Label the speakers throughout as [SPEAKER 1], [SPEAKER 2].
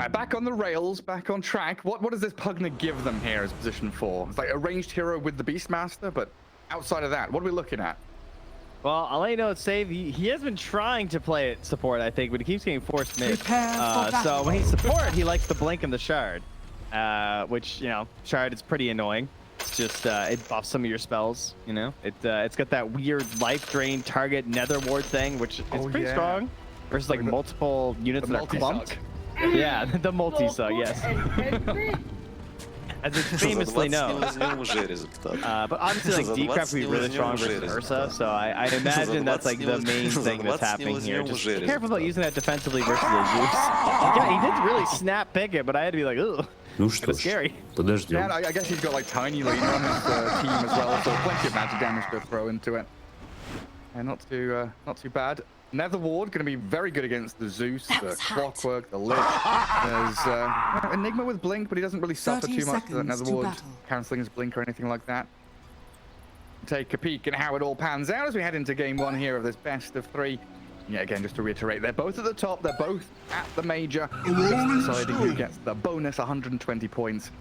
[SPEAKER 1] right, back on the rails, back on track. What does this Pugna give them here as position 4? It's like a ranged hero with the Beastmaster, but outside of that, what are we looking at?
[SPEAKER 2] Well, I'll let you know it's Save. He has been trying to play it support, I think, but he keeps getting forced mid. So when he's support, he likes to blink in the shard, which, you know, shard is pretty annoying. It's just it buffs some of your spells, you know. It's got that weird life drain target nether ward thing, which is pretty strong versus like multiple units that are clumped. Yeah, the multi-suck, yes. As it's famously known. But obviously, like, Decrep would be really strong versus Ursa, so I imagine that's like the main thing that's happening here. Just be careful about using that defensively versus the Zeus. Yeah, he did really snap pick it, but I had to be like, ooh.
[SPEAKER 3] Ну что ж, подождем.
[SPEAKER 1] Yeah, I guess he's got like tiny lean on his team as well, so plenty of magic damage to throw into it. And not too bad. Nether Ward going to be very good against the Zeus, the Clockwork, the Lich. There's Enigma with Blink, but he doesn't really suffer too much to that Nether Ward cancelling his Blink or anything like that. Take a peek at how it all pans out as we head into game 1 here of this best of 3. Yeah, again, just to reiterate, they're both at the top. They're both at the major. Just deciding who gets the bonus 120 points.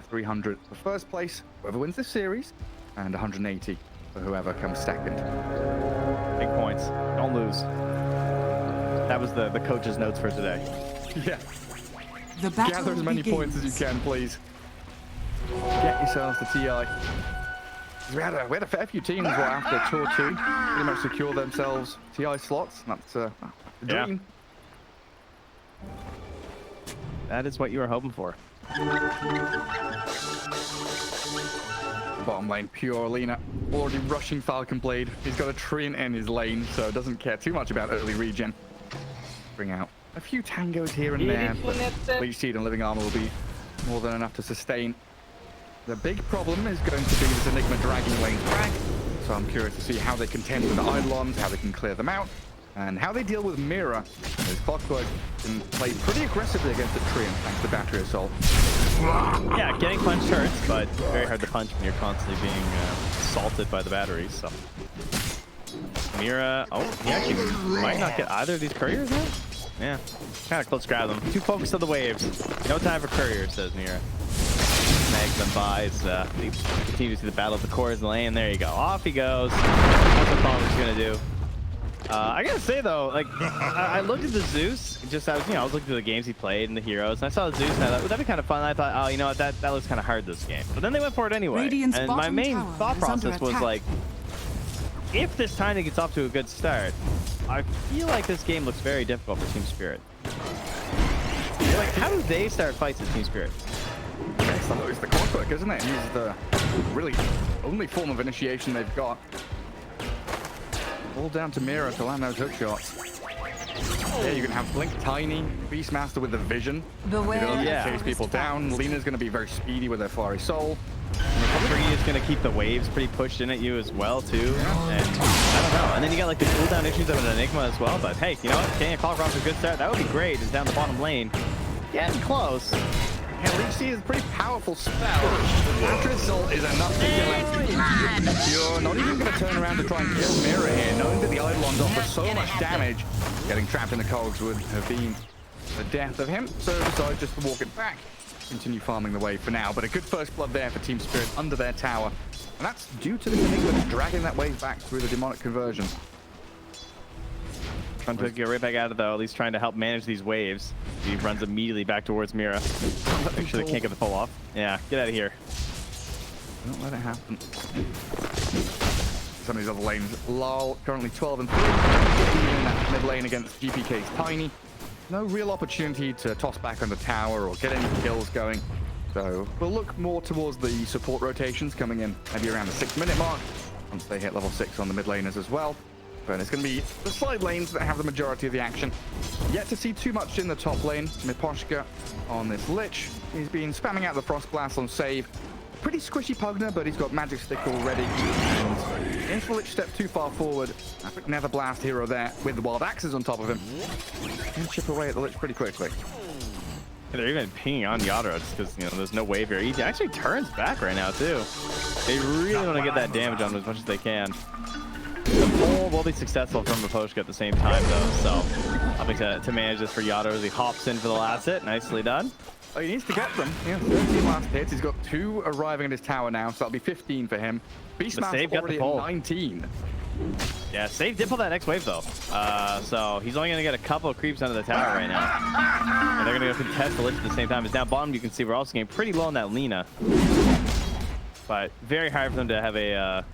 [SPEAKER 1] 300 for first place, whoever wins this series, and 180 for whoever comes second.
[SPEAKER 2] Big points. Don't lose. That was the coach's notes for today.
[SPEAKER 1] Yeah. Gather as many points as you can, please. Get yourselves the TI. We had a fair few teams after Tour 2 pretty much secure themselves TI slots. That's the dream.
[SPEAKER 2] That is what you were hoping for.
[SPEAKER 1] Bottom lane, pure Lina. Already rushing Falcon Blade. He's got a Treant in his lane, so doesn't care too much about early regen. Bring out a few tangos here and there, but Leech Seed and Living Armor will be more than enough to sustain. The big problem is going to be this Enigma dragging lanes back, so I'm curious to see how they contend with the Eidolons, how they can clear them out, and how they deal with Mira. As Clockwork can play pretty aggressively against the Treant thanks to Battery Assault.
[SPEAKER 2] Yeah, getting punched hurts, but very hard to punch when you're constantly being assaulted by the batteries. So Mira, he actually might not get either of these couriers now. Yeah, kind of close grab them. Too focused on the waves. No time for couriers, says Mira. Snags them by. We continue to see the battle of the cores in the lane. There you go. Off he goes. That's what Palmer's gonna do. I gotta say though, like I looked at the Zeus. I was looking through the games he played and the heroes, and I saw the Zeus, and I thought, would that be kind of fun? And I thought, oh, you know what, that looks kind of hard this game. But then they went for it anyway. And my main thought process was like, if this Tiny gets off to a good start, I feel like this game looks very difficult for Team Spirit. Like, how do they start fights at Team Spirit?
[SPEAKER 1] It's the Clockwork, isn't it? He's the really only form of initiation they've got. All down to Mira to land those hook shots. Yeah, you can have Blink Tiny, Beastmaster with the vision. Chase people down. Lina's going to be very speedy with her Fiery Soul.
[SPEAKER 2] Tree is going to keep the waves pretty pushed in at you as well, too. And I don't know. And then you got like the cooldown issues of an Enigma as well. But hey, you know what? Getting a Clockwork off a good start, that would be great. It's down the bottom lane. Getting close.
[SPEAKER 1] Yeah, Leech Seed is a pretty powerful spell. Battery Assault is enough to kill him. You're not even going to turn around to try and kill Mira here, knowing that the Eidolons offer so much damage. Getting trapped in the cogs would have been the death of him, so decided just to walk it back. Continue farming the wave for now, but a good first blood there for Team Spirit under their tower. And that's due to the Enigma dragging that wave back through the demonic conversion.
[SPEAKER 2] Trying to get right back out of though, at least trying to help manage these waves. He runs immediately back towards Mira. Make sure they can't get the pull off. Yeah, get out of here.
[SPEAKER 1] Don't let it happen. Some of these other lanes. Lol, currently 12 and 3. In that mid lane against GPK's Tiny. No real opportunity to toss back on the tower or get any kills going. So we'll look more towards the support rotations coming in maybe around the 6-minute mark. Once they hit level 6 on the mid laners as well. And it's going to be the side lanes that have the majority of the action. Yet to see too much in the top lane. Miposhka on this Lich. He's been spamming out the Frost Blast on save. Pretty squishy Pugna, but he's got Magic Stick already. And if the Lich step too far forward, a quick Nether Blast hero there with the Wild Axes on top of him. And chip away at the Lich pretty quickly.
[SPEAKER 2] They're even pinging on Yadro just because, you know, there's no wave here. He actually turns back right now, too. They really want to get that damage on him as much as they can. The will be successful from Miposhka at the same time, though. So, obviously to manage this for Yato as he hops in for the last hit. Nicely done.
[SPEAKER 1] Oh, he needs to get them. Yeah, 13 last hits. He's got 2 arriving at his tower now, so that'll be 15 for him. Beastmaster's already at 19.
[SPEAKER 2] Yeah, Save did pull that next wave, though. So he's only going to get a couple of creeps under the tower right now. And they're going to go contest the Lich at the same time. As down bottom, you can see we're also getting pretty low on that Lina. But very hard for them to have a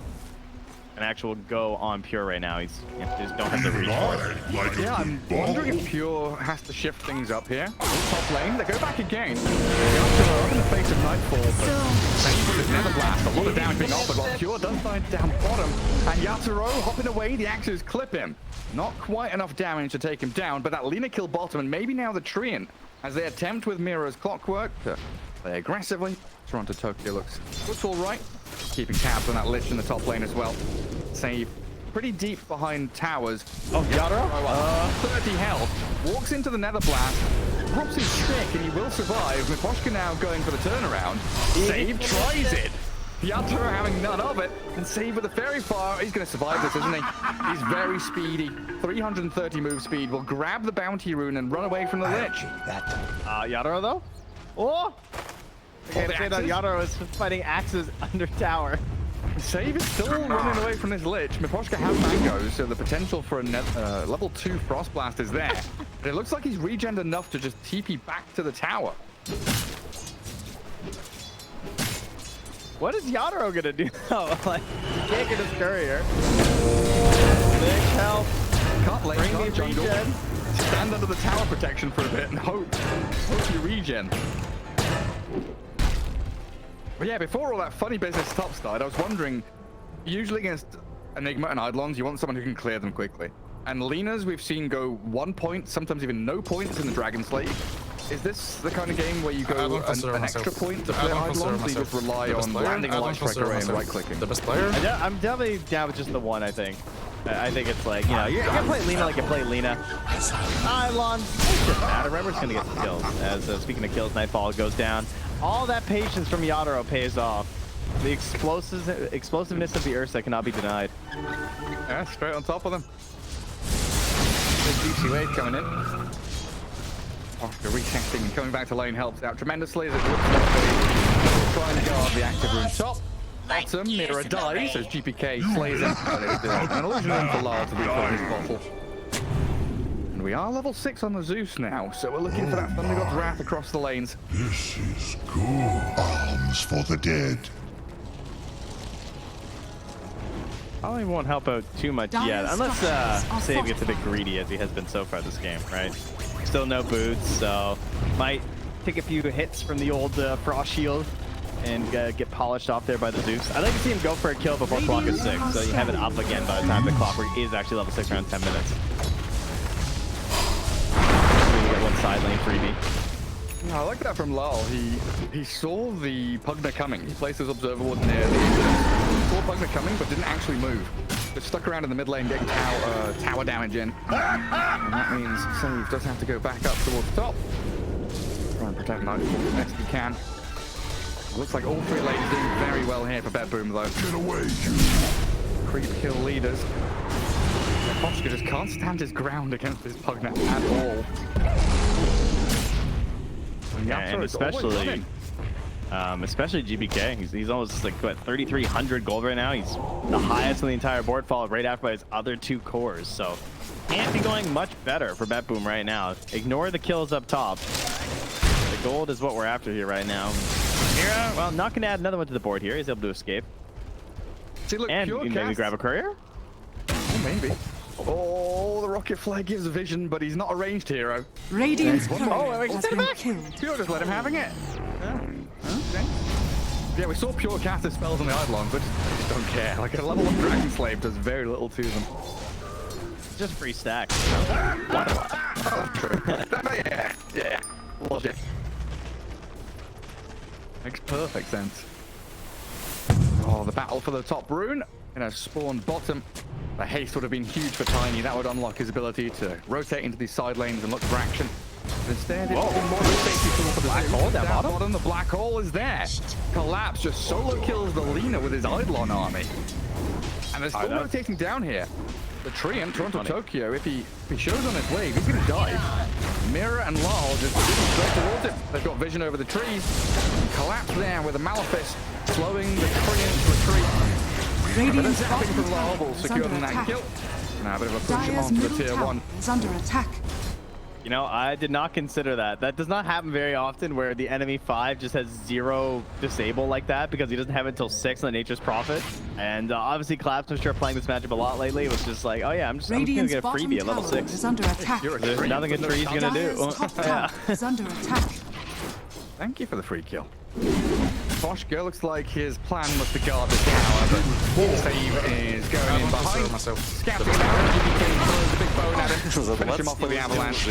[SPEAKER 2] an actual go on Pure right now. They just don't have the reach for it.
[SPEAKER 1] Yeah, I'm wondering if Pure has to shift things up here. Top lane, they go back again. They're in the face of Nightfall, but Save with his Nether Blast. A lot of damage being offered, while Pure does die down bottom. And Yatoro hopping away, the axes clip him. Not quite enough damage to take him down, but that Lina kill bottom, and maybe now the Treant, as they attempt with Mira's clockwork to play aggressively. Toronto Tokyo looks all right. Keeping tabs on that Lich in the top lane as well. Save pretty deep behind towers.
[SPEAKER 2] Oh, Yatoro?
[SPEAKER 1] 30 health. Walks into the Nether Blast. Drops his stick and he will survive. Miposhka now going for the turnaround. Save tries it. Yatoro having none of it. And Save with the Fairy Fire. He's going to survive this, isn't he? He's very speedy. 330 move speed. Will grab the bounty rune and run away from the Lich.
[SPEAKER 2] Yatoro, though? Oh! I can't say that Yatoro is fighting axes under tower.
[SPEAKER 1] Save is still running away from this Lich. Miposhka has mangoes, so the potential for a level 2 Frost Blast is there. But it looks like he's regened enough to just TP back to the tower.
[SPEAKER 2] What is Yatoro gonna do? Like, he can't get his courier. Big help.
[SPEAKER 1] Can't lane, can't jungle. Stand under the tower protection for a bit and hope you regen. But yeah, before all that funny business top started, I was wondering, usually against Enigma and Eidolons, you want someone who can clear them quickly. And Lina's we've seen go 1 point, sometimes even no points in the Dragon Slave. Is this the kind of game where you go an extra point to clear Eidolons, or you just rely on landing a light strike array and right-clicking?
[SPEAKER 3] The best player?
[SPEAKER 2] I'm definitely down with just the one, I think. I think it's like, you know, you're gonna play Lina like you play Lina. Eidolon, it doesn't matter. Remember's gonna get some kills. As speaking of kills, Nightfall goes down. All that patience from Yatoro pays off. The explosiveness of the Ursa cannot be denied.
[SPEAKER 1] Yeah, straight on top of them. Big Dpc Eeu coming in. After retesting and coming back to lane helps out tremendously as it looks like they try and guard the active rune top. Bottom, Mira dies as GPK slays him. An illusion in for Lars to refill his bottle. And we are level 6 on the Zeus now, so we're looking for that Thunder God's Wrath across the lanes.
[SPEAKER 4] This is good. Alms for the dead.
[SPEAKER 2] I don't even want to help out too much yet, unless Save gets a bit greedy as he has been so far this game, right? Still no boots, so might take a few hits from the old Frost Shield and get polished off there by the Zeus. I'd like to see him go for a kill before clock is 6, so you have it up again by the time the clock is actually level 6 around 10 minutes. One side lane freebie.
[SPEAKER 1] Yeah, I like that from Lal. He saw the Pugna coming. He placed his observer ward near the saw Pugna coming, but didn't actually move. Just stuck around in the mid lane getting tower damage in. And that means Save does have to go back up towards the top. Try and protect Nightfall as best he can. Looks like all 3 lanes doing very well here for Bedboom though.
[SPEAKER 4] Get away, you.
[SPEAKER 1] Creep kill leaders. Miposhka just can't stand his ground against this Pugna at all.
[SPEAKER 2] Yeah, and especially GPK. He's almost like, what, 3,300 gold right now. He's the highest on the entire board, followed right after by his other 2 cores. So can't be going much better for Bedboom right now. Ignore the kills up top. The gold is what we're after here right now. Mira, well, not gonna add another one to the board here. He's able to escape.
[SPEAKER 1] See, look,
[SPEAKER 2] and
[SPEAKER 1] pure
[SPEAKER 2] maybe grab a courier?
[SPEAKER 1] Oh, maybe. Oh, the rocket flare gives a vision, but he's not a ranged hero.
[SPEAKER 5] Radiant's
[SPEAKER 1] courier
[SPEAKER 5] has been killed.
[SPEAKER 1] Pure just let him having it. Okay. Yeah, we saw Pure cast his spells on the Eidolons, but just don't care. Like a level 1 Dragon Slave does very little to them.
[SPEAKER 2] Just free stacks.
[SPEAKER 1] Oh, true. yeah. Logic. Makes perfect sense. Oh, the battle for the top rune. In a spawn bottom. The haste would have been huge for Tiny. That would unlock his ability to rotate into these side lanes and look for action. Instead, it's been more of a safety tool for the
[SPEAKER 2] Black hole down bottom?
[SPEAKER 1] The black hole is there. Collapse just solo kills the Lina with his Eidolon army. And they're still rotating down here. The Treant, Toronto Tokyo, if he shows on his wave, he's gonna die. Mirror and Lal just shooting straight towards him. They've got vision over the trees. Collapse there with a Malefice, slowing the Treant's retreat.
[SPEAKER 5] Radiant's
[SPEAKER 1] Zapping from Lal will
[SPEAKER 5] is
[SPEAKER 1] secure
[SPEAKER 5] under
[SPEAKER 1] them that
[SPEAKER 5] attack.
[SPEAKER 1] kill. Now a bit of a push
[SPEAKER 5] Dire's
[SPEAKER 1] onto the
[SPEAKER 5] middle
[SPEAKER 1] tier
[SPEAKER 5] tower
[SPEAKER 1] 1.
[SPEAKER 5] is under attack.
[SPEAKER 2] You know, I did not consider that. That does not happen very often where the enemy 5 just has 0 disable like that because he doesn't have it until 6 on Nature's Prophet. And obviously Collapse, I'm sure playing this matchup a lot lately, was just like, oh yeah, I'm just gonna
[SPEAKER 5] Radiant's
[SPEAKER 2] get a
[SPEAKER 5] bottom
[SPEAKER 2] freebie at level
[SPEAKER 5] tower
[SPEAKER 2] 6.
[SPEAKER 5] is under attack.
[SPEAKER 2] There's nothing a tree's gonna do.
[SPEAKER 5] Dire's top tower is under attack.
[SPEAKER 1] Thank you for the free kill. Boschko looks like his plan was to guard the tower, but Steve is going in behind. Scouting him out, DPK throws a big bone at him, finish him off with the avalanche.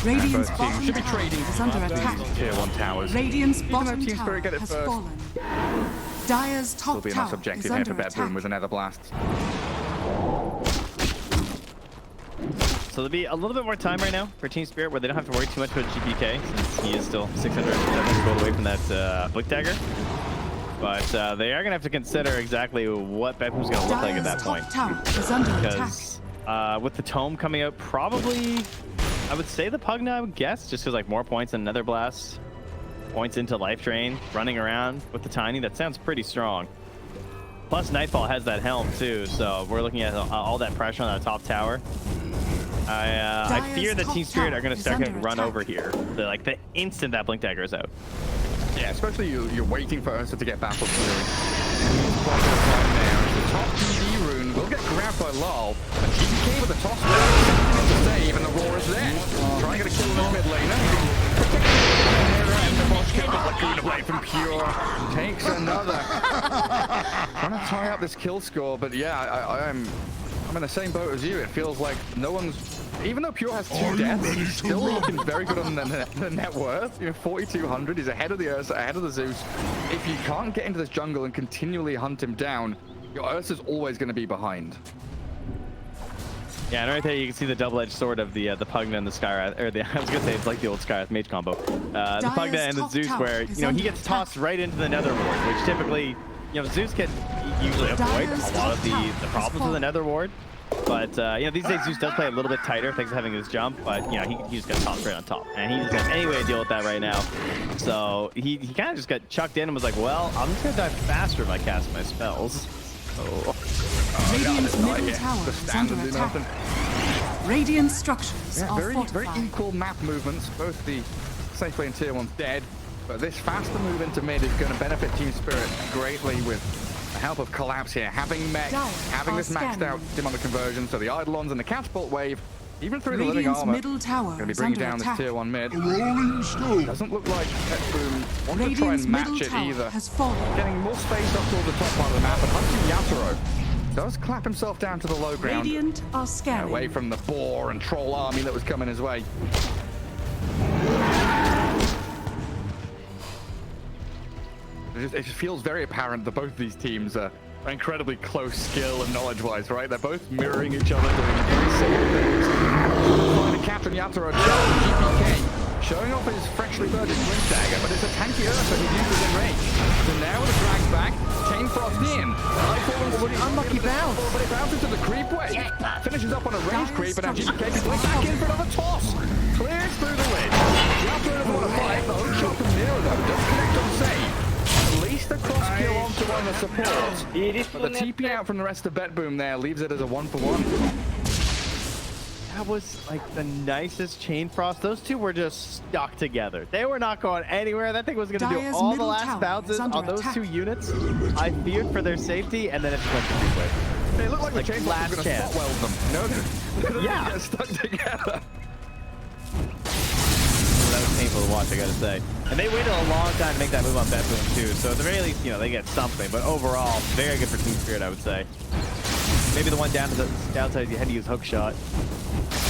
[SPEAKER 5] Radiant's
[SPEAKER 1] Both teams
[SPEAKER 5] bottom
[SPEAKER 1] should be
[SPEAKER 5] tower
[SPEAKER 1] trading
[SPEAKER 5] is under attack.
[SPEAKER 1] tier 1 towers.
[SPEAKER 5] Radiant's
[SPEAKER 1] though
[SPEAKER 5] bottom
[SPEAKER 1] Team
[SPEAKER 5] tower
[SPEAKER 1] Spirit get it
[SPEAKER 5] has
[SPEAKER 1] first.
[SPEAKER 5] fallen. Dire's top
[SPEAKER 1] Will be a
[SPEAKER 5] tower
[SPEAKER 1] nice objective
[SPEAKER 5] is
[SPEAKER 1] here
[SPEAKER 5] under
[SPEAKER 1] for Bedroom
[SPEAKER 5] attack.
[SPEAKER 1] with another blast.
[SPEAKER 2] So there'll be a little bit more time right now for Team Spirit where they don't have to worry too much about GPK since he is still 600 gold away from that Blink Dagger. But they are going to have to consider exactly what Bedroom's going to look like at that point.
[SPEAKER 5] Tower is under attack.
[SPEAKER 2] Because with the Tome coming out, probably, I would say the Pugna, I would guess, just because like more points than Nether Blast, points into Life Drain, running around with the Tiny, that sounds pretty strong. Plus Nightfall has that helm too, so we're looking at all that pressure on that top tower. I fear that Team Spirit are going to start getting run over here. The instant that Blink Dagger is out.
[SPEAKER 1] Yeah, especially you're waiting for Ursa to get Battle Fury. The top PD rune will get grabbed by Lal. And GPK with the toss back, to save, and the roar is there. Trying to get a kill in the mid laner. And the Boschko, but Laguna Blade from Pure takes another. Trying to tie up this kill score, but yeah, I'm in the same boat as you. It feels like no one's, even though Pure has 2 deaths, he's still looking very good on the net worth. You know, 4,200. He's ahead of the Ursa, ahead of the Zeus. If you can't get into this jungle and continually hunt him down, your Ursa's always going to be behind.
[SPEAKER 2] Yeah, and right there you can see the double-edged sword of the Pugna and the Skywrath, or I was gonna say it's like the old Skywrath mage combo. The Pugna and the Zeus, where he gets tossed right into the Nether Ward, which typically, Zeus can usually avoid a lot of the problems with the Nether Ward. But these days Zeus does play a little bit tighter thanks to having his jump, but he just got tossed right on top, and he doesn't have any way to deal with that right now. So he kind of just got chucked in and was like, well, I'm just gonna die faster if I cast my spells. Oh.
[SPEAKER 5] Radiant's middle tower is under attack. Radiant structures are
[SPEAKER 1] very
[SPEAKER 5] fortified.
[SPEAKER 1] equal map movements. Both the safe lane tier 1's dead, but this faster move into mid is going to benefit Team Spirit greatly with the help of Collapse here. Having mech, having this maxed out demonic conversion, so the Eidolons and the catapult wave, even through the living armor,
[SPEAKER 5] middle tower
[SPEAKER 1] going to be bringing down
[SPEAKER 5] attack.
[SPEAKER 1] this tier 1 mid.
[SPEAKER 4] Rolling stone.
[SPEAKER 1] Doesn't look like Bedroom wants to try
[SPEAKER 5] Radiant's
[SPEAKER 1] and match
[SPEAKER 5] middle
[SPEAKER 1] it
[SPEAKER 5] tower
[SPEAKER 1] either.
[SPEAKER 5] has fallen.
[SPEAKER 1] Getting more space up towards the top part of the map, and hunting Yatoro does clap himself down to the low ground.
[SPEAKER 5] Radiant are scanning.
[SPEAKER 1] Away from the boar and troll army that was coming his way. It just feels very apparent that both of these teams are incredibly close skill and knowledge-wise, right? They're both mirroring each other, doing similar things. Trying to capture Yatoro, GPK showing off his freshly virgin Blink Dagger, but it's a tanky Ursa he uses in range. So now with a drag back, Chain Frost in. Unlucky bounce. But it bounces to the creep wave. Finishes up on a range creep, and now GPK can blink back in for another toss. Clears through the ledge. Yatoro doesn't want to fight. The hook shot from Nero, though, does connect on save. At least a cross kill onto one of the supports. But the TP out from the rest of Betboom there leaves it as a 1-for-1.
[SPEAKER 2] That was like the nicest Chain Frost. Those two were just stuck together. They were not going anywhere. That thing was going to do all the last bounces on those 2 units. I feared for their safety, and then it just went to freeway.
[SPEAKER 1] They look like the Chain Frost was going to spot weld them. No, they're
[SPEAKER 2] yeah,
[SPEAKER 1] get stuck together.
[SPEAKER 2] That was painful to watch, I gotta say. And they waited a long time to make that move on Bedboom too. So at the very least, they get something. But overall, very good for Team Spirit, I would say. Maybe the one downside is you had to use hook shot.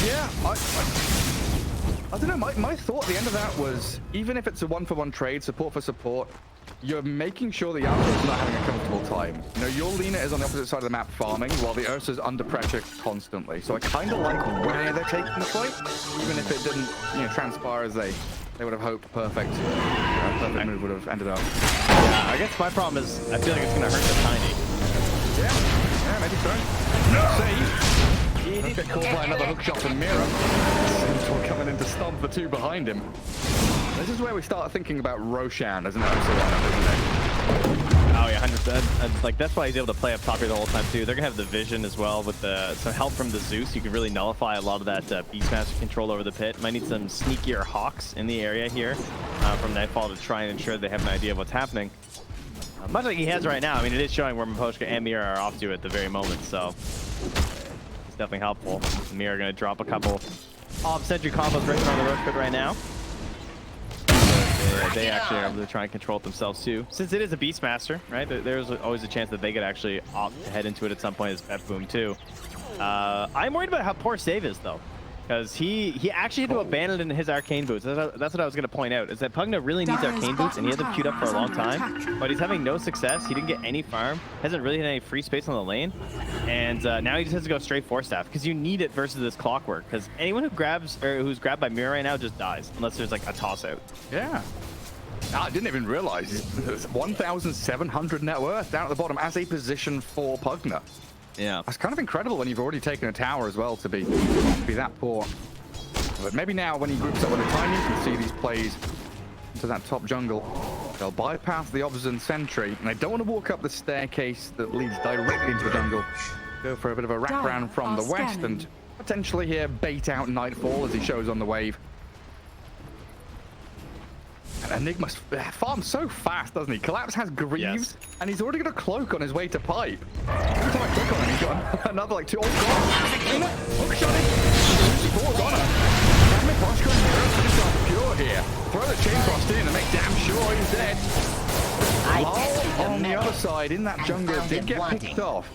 [SPEAKER 1] Yeah, I don't know. My thought at the end of that was, even if it's a 1-for-1 trade, support for support, you're making sure the Allstars not having a comfortable time. You know, your Lina is on the opposite side of the map farming, while the Ursa's under pressure constantly. So I kind of like where they're taking the fight, even if it didn't, you know, transpire as they would have hoped. Perfect move would have ended up.
[SPEAKER 2] Yeah, I guess my problem is I feel like it's gonna hurt the Tiny.
[SPEAKER 1] Yeah, maybe so. Save. Get caught by another hook shot from Mira. Simple coming in to stomp the two behind him. This is where we start thinking about Roshan as an Ursa lineup, isn't it?
[SPEAKER 2] Oh yeah, 100%. And, like, that's why he's able to play up top here the whole time too. They're gonna have the vision as well with some help from the Zeus. You can really nullify a lot of that Beastmaster control over the pit. Might need some sneakier Hawks in the area here from Nightfall to try and ensure they have an idea of what's happening. Much like he has right now. I mean, it is showing where Miposhka and Mira are off to at the very moment, so it's definitely helpful. Mira gonna drop a couple off-sentry combos right on the road pit right now. They actually are able to try and control it themselves too. Since it is a Beastmaster, right? There's always a chance that they could actually opt to head into it at some point as Boom too. I'm worried about how poor Save is though, because he actually had to abandon his arcane boots. That's what I was going to point out, is that Pugna really needs arcane boots, and he had them queued up for a long time, but he's having no success. He didn't get any farm, hasn't really had any free space on the lane, and now he just has to go straight Force Staff, because you need it versus this Clockwork, because anyone who's grabbed by Mira right now just dies, unless there's like a toss out.
[SPEAKER 1] Yeah. I didn't even realize there's 1,700 net worth down at the bottom as a position for Pugna.
[SPEAKER 2] Yeah,
[SPEAKER 1] that's kind of incredible when you've already taken a tower as well to be that poor. But maybe now when he groups up with a Tiny, you can see these plays into that top jungle. They'll bypass the Obsidian Sentry, and they don't want to walk up the staircase that leads directly into the jungle. Go for a bit of a wraparound from the west and potentially here bait out Nightfall as he shows on the wave. And Enigma farms so fast, doesn't he? Collapse has Greaves, and he's already got a cloak on his way to pipe. Every time I click on him, he's got another like two. Oh god! Hook shot him! Falls on her. Damn it, Boschko and Mira finish off pure here. Throw the chain frost in and make damn sure he's dead. Lol on the other side in that jungle did get picked off.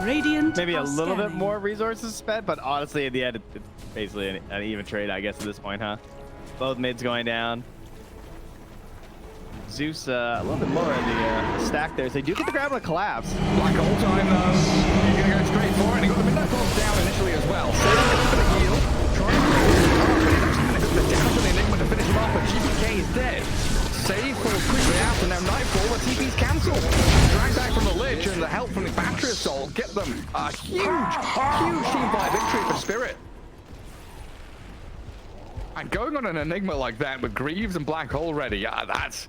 [SPEAKER 5] Radiant
[SPEAKER 2] maybe a little bit more resources spent, but honestly, in the end, it's basically an even trade, I guess, at this point, huh? Both mids going down. Zeus a little bit more in the stack there, so they do get the grab on a collapse.
[SPEAKER 1] Black hole time though. He's going to go straight for it, and he got the midnight falls down initially as well. Saving it for the heal. Trying to get the down for the Enigma to finish him off, but GPK is dead. Save falls quickly out, and now Nightfall, the TP's cancelled. Drag back from the Lich, and the help from the Battery Assault get them a huge team fight victory for Spirit. And going on an Enigma like that with Greaves and Black Hole ready, that's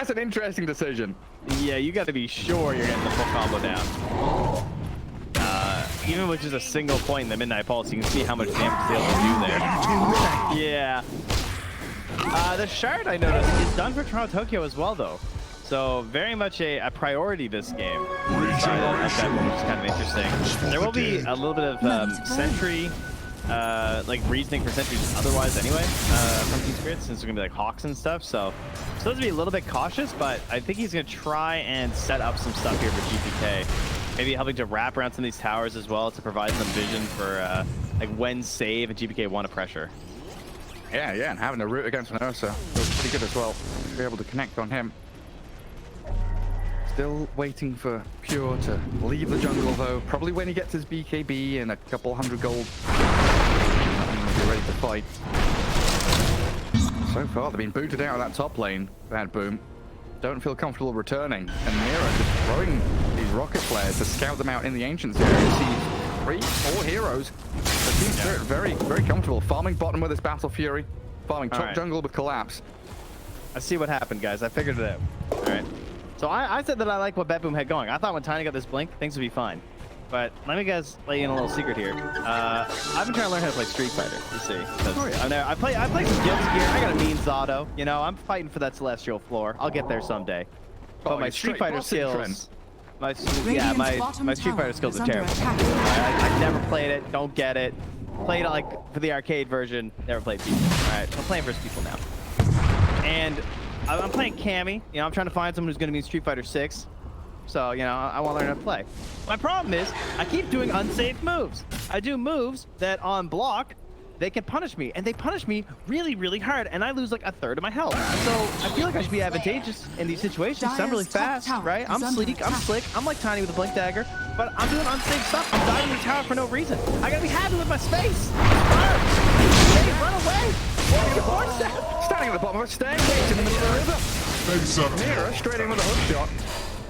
[SPEAKER 1] an interesting decision.
[SPEAKER 2] Yeah, you got to be sure you're getting the full combo down. Even with just a single point in the Midnight Pulse, you can see how much damage they'll do there. Yeah. The Shard, I noticed, is done for Toronto Tokyo as well, though. So very much a priority this game. Which is kind of interesting. There will be a little bit of Sentry. Like reasoning for sentries otherwise anyway from Team Spirit, since they're gonna be like Hawks and stuff, so supposed to be a little bit cautious, but I think he's gonna try and set up some stuff here for GPK, maybe helping to wrap around some of these towers as well to provide some vision for like when Save and GPK want to pressure.
[SPEAKER 1] Yeah, and having a root against an Ursa feels pretty good as well to be able to connect on him. Still waiting for Pure to leave the jungle though, probably when he gets his BKB and a couple 100 gold. He'll be ready to fight. So far they've been booted out of that top lane. Bad Boom. Don't feel comfortable returning. And Mira just throwing these rocket flares to scout them out in the Ancients area. Sees 3, 4 heroes. The Team Spirit very, very comfortable. Farming bottom with this Battle Fury. Farming top jungle with Collapse.
[SPEAKER 2] I see what happened, guys. I figured it out. All right. So I said that I like what Boom had going. I thought when Tiny got this blink, things would be fine. But let me guys let you in a little secret here. I've been trying to learn how to play Street Fighter, you see. I play some Guilty Gear. I got a mean Zato. You know, I'm fighting for that celestial floor. I'll get there someday. But my Street Fighter skills, my Street Fighter skills are terrible. I never played it. Don't get it. Played it like for the arcade version. Never played people. All right, I'm playing versus people now. And I'm playing Cammy. You know, I'm trying to find someone who's going to be in Street Fighter 6. So, you know, I want to learn how to play. My problem is I keep doing unsafe moves. I do moves that on block they can punish me, and they punish me really, really hard, and I lose like a third of my health. So I feel like I should be advantageous in these situations. I'm really fast, right? I'm sleek, I'm slick, I'm like Tiny with a blink dagger, but I'm doing unsafe stuff. I'm diving the tower for no reason. I gotta be happy with my space. Hey, run away!
[SPEAKER 1] Standing at the bottom of a staircase in the middle of the river.
[SPEAKER 4] Face up.
[SPEAKER 1] Mira straight in with a hook shot.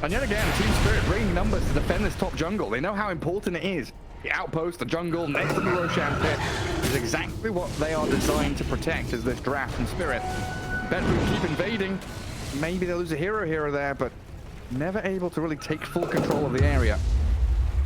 [SPEAKER 1] And yet again, Team Spirit bringing numbers to defend this top jungle. They know how important it is. The outpost, the jungle, next to the Roshan pit is exactly what they are designed to protect as this draft from Spirit. Bedroom keep invading. Maybe they lose a hero here or there, but never able to really take full control of the area.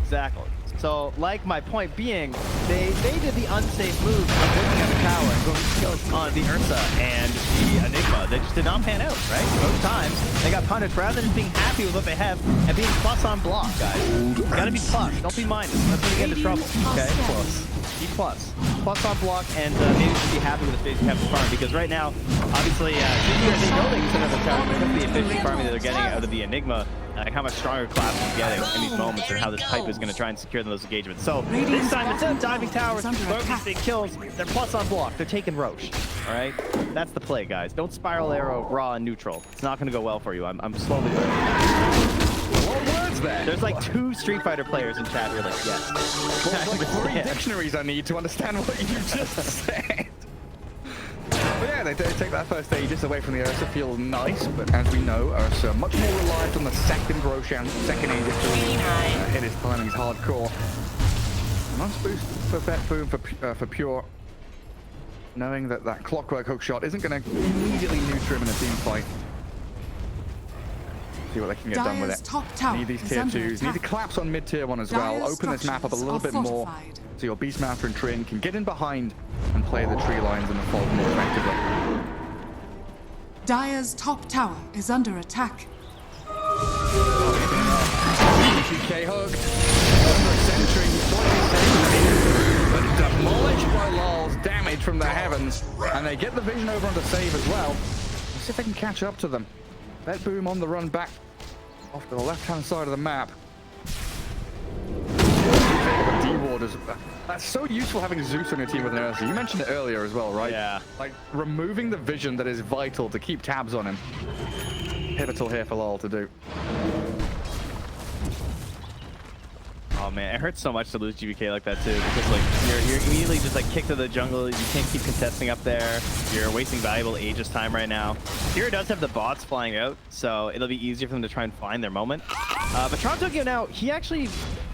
[SPEAKER 2] Exactly. So, like my point being, they did the unsafe move of looking at the tower and going skills on the Ursa and the Enigma. They just did not pan out, right? Both times, they got punished rather than being happy with what they have and being plus on block, guys. You gotta be plus, don't be minus. That's when you get into trouble, okay? Plus. Be plus. Plus on block, and maybe just be happy with the space you have to farm, because right now, obviously, they know they can the tower because of the efficient farming that they're getting out of the Enigma, like how much stronger Collapse is getting in these moments, and how this pipe is going to try and secure those engagements. So this time, instead of diving towers, focusing big kills, they're plus on block. They're taking Roche. All right, that's the play, guys. Don't spiral arrow raw and neutral. It's not going to go well for you. I'm slowly learning.
[SPEAKER 1] What words there?
[SPEAKER 2] There's like 2 Street Fighter players in chat who are like, yes.
[SPEAKER 1] Well, like 3 dictionaries I need to understand what you just said. But yeah, they take that first Aegis away from the Ursa. Feels nice, but as we know, Ursa much more reliant on the second Roshan, second Aegis to hit his timings hardcore. Nice boost for Bet Boom for Pure, knowing that that clockwork hook shot isn't going to immediately neuter him in a team fight. See what they can get done with it. Need these tier 2s. Need to collapse on mid tier 1 as well. Open this map up a little bit more so your Beastmaster and Trin can get in behind and play the tree lines and the fog more effectively.
[SPEAKER 5] Dire's top tower is under attack.
[SPEAKER 1] DPC hugged. Under a sentry. But demolished by Lulz. Damage from the heavens. And they get the vision over onto Save as well. Let's see if they can catch up to them. Bet Boom on the run back off to the left-hand side of the map. That's so useful having Zeus on your team with an Ursa. You mentioned it earlier as well, right?
[SPEAKER 2] Yeah.
[SPEAKER 1] Like, removing the vision that is vital to keep tabs on him. Pivotal here for Lol to do.
[SPEAKER 2] Oh man, it hurts so much to lose GBK like that too, because like you're immediately just like kicked to the jungle. You can't keep contesting up there. You're wasting valuable Aegis time right now. Hero does have the bots flying out, so it'll be easier for them to try and find their moment. But Tokyo now, he actually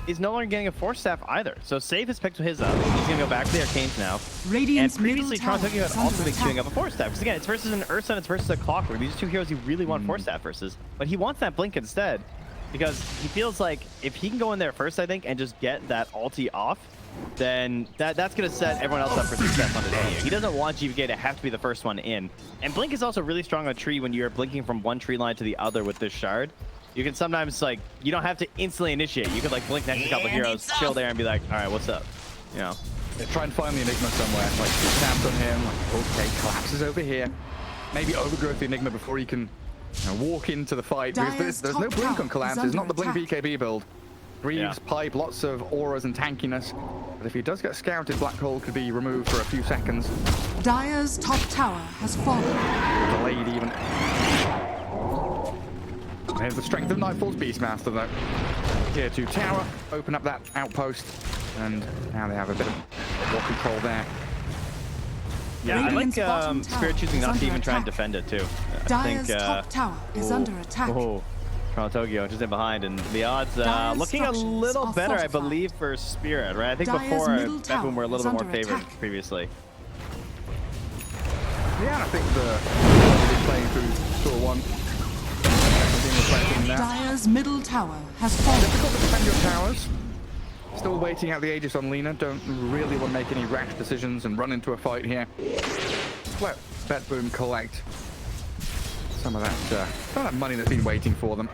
[SPEAKER 2] is no longer getting a Force Staff either. So Save has picked his up. He's gonna go back to the Arcanes now.
[SPEAKER 5] Radiant's
[SPEAKER 2] and previously, Tokyo had also been queuing up a Force Staff. Because again, it's versus an Ursa and it's versus a Clockwork. These are 2 heroes he really want Force Staff versus, but he wants that Blink instead. Because he feels like if he can go in there first, I think, and just get that ulti off, then that's going to set everyone else up for success on the day. He doesn't want GBK to have to be the first one in. And Blink is also really strong on tree when you're blinking from one tree line to the other with this shard. You can sometimes, like, you don't have to instantly initiate. You could, like, blink next to a couple of heroes, chill there, and be like, all right, what's up? You know?
[SPEAKER 1] Yeah, try and find the Enigma somewhere. Like, tapped on him. Like, okay, collapses over here. Maybe overgrowth the Enigma before he can walk into the fight, because there's no blink on Collapse. It's not the blink BKB build. Greaves, pipe, lots of auras and tankiness. But if he does get scouted, Black Hole could be removed for a few seconds.
[SPEAKER 5] Dire's top tower has fallen.
[SPEAKER 1] Delayed even. There's the strength of Nightfall's Beastmaster though. Tier 2 tower, open up that outpost, and now they have a bit of more control there.
[SPEAKER 2] Yeah, I like Spirit choosing not to even try and defend it too. I think
[SPEAKER 5] top tower is under attack.
[SPEAKER 2] Tokyo just in behind, and the odds looking a little better, I believe, for Spirit, right? I think before Bet Boom were a little bit more favored previously.
[SPEAKER 1] Yeah, I think the playing through tour 1.
[SPEAKER 5] Dire's middle tower has fallen.
[SPEAKER 1] Difficult to defend your towers. Still waiting out the Aegis on Lina. Don't really want to make any rash decisions and run into a fight here. Let Bet Boom collect some of that money that's been waiting for them.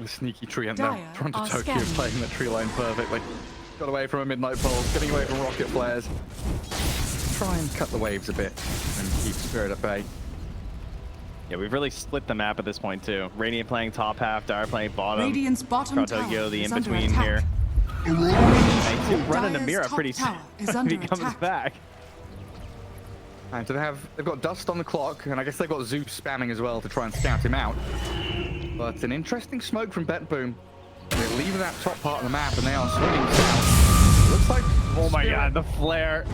[SPEAKER 1] The sneaky treant though. Toronto Tokyo playing the tree line perfectly. Got away from a midnight pulse, getting away from rocket flares. Try and cut the waves a bit and keep Spirit at bay.
[SPEAKER 2] Yeah, we've really split the map at this point too. Radiant playing top half, Dire playing bottom.
[SPEAKER 5] Radiant's bottom
[SPEAKER 2] Tokyo, the
[SPEAKER 5] is
[SPEAKER 2] in-between
[SPEAKER 5] under
[SPEAKER 2] here.
[SPEAKER 5] attack.
[SPEAKER 2] He's running a mirror
[SPEAKER 5] Dire's
[SPEAKER 2] pretty
[SPEAKER 5] top
[SPEAKER 2] soon
[SPEAKER 5] tower is
[SPEAKER 2] when
[SPEAKER 5] under
[SPEAKER 2] he comes
[SPEAKER 5] attack.
[SPEAKER 2] back.
[SPEAKER 1] And so they've got Dust on the clock, and I guess they've got Zeus spamming as well to try and scout him out. But an interesting smoke from Bet Boom. They're leaving that top part of the map, and they are swinging south. Looks like
[SPEAKER 2] Oh my
[SPEAKER 1] Spirit-
[SPEAKER 2] god, the flare.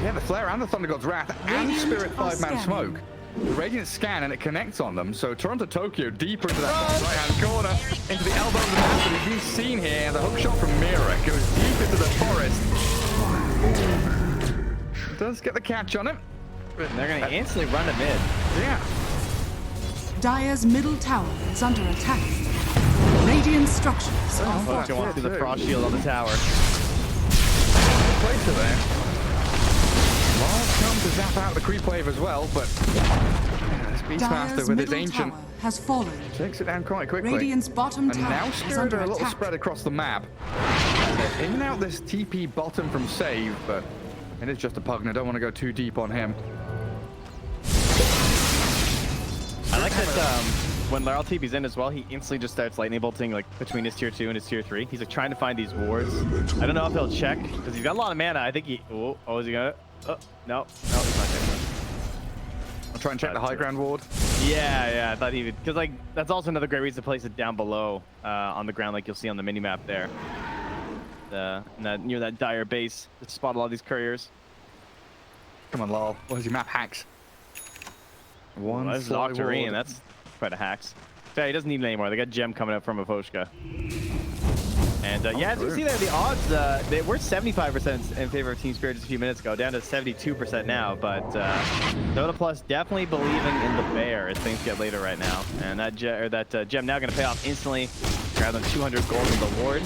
[SPEAKER 1] Yeah, the Flare and the Thunder God's Wrath and
[SPEAKER 5] Radiant
[SPEAKER 1] Spirit
[SPEAKER 5] are
[SPEAKER 1] 5-man
[SPEAKER 5] scanning.
[SPEAKER 1] smoke. The Radiant scan and it connects on them. So Toronto Tokyo deeper into that right-hand corner, into the elbow of the map. And we've been seen here. The hook shot from Mira goes deep into the forest. Does get the catch on it. But
[SPEAKER 2] They're gonna instantly run to mid.
[SPEAKER 1] yeah.
[SPEAKER 5] Dire's middle tower is under attack. Radiant structures are
[SPEAKER 2] Let's go on
[SPEAKER 5] fortified.
[SPEAKER 2] through the frost shield on the tower.
[SPEAKER 1] Place to there. Lars comes to zap out the creep wave as well, but this Beastmaster
[SPEAKER 5] Dire's
[SPEAKER 1] with his
[SPEAKER 5] middle
[SPEAKER 1] ancient
[SPEAKER 5] tower has fallen.
[SPEAKER 1] takes it down quite quickly.
[SPEAKER 5] Radiant's bottom
[SPEAKER 1] And
[SPEAKER 5] tower
[SPEAKER 1] now
[SPEAKER 5] is
[SPEAKER 1] Spirit
[SPEAKER 5] under
[SPEAKER 1] are a little
[SPEAKER 5] attack.
[SPEAKER 1] spread across the map. They're in and out this TP bottom from Save, but it is just a Pugna. Don't want to go too deep on him.
[SPEAKER 2] I like that when Laral TP's in as well, he instantly just starts lightning bolting like between his tier 2 and his tier 3. He's like trying to find these wards. I don't know if he'll check because he's got a lot of mana. I think he. Oh, is he gonna? Oh, no, he's not gonna.
[SPEAKER 1] I'll try and check the high ground ward.
[SPEAKER 2] Yeah, I thought he would, because like that's also another great reason to place it down below on the ground, like you'll see on the mini map there. Near that dire base to spot a lot of these couriers.
[SPEAKER 1] Come on, Lol. What is your map hacks? One
[SPEAKER 2] Well, that's
[SPEAKER 1] sly
[SPEAKER 2] Octarine.
[SPEAKER 1] ward.
[SPEAKER 2] That's quite a hacks. Yeah, he doesn't need it anymore. They got Gem coming up from Avoshka. And yeah, as you can see there, the odds, they were 75% in favor of Team Spirit just a few minutes ago, down to 72% now. But DOTA2 definitely believing in the bear as things get later right now. And that Gem now going to pay off instantly, grab them 200 gold in the ward.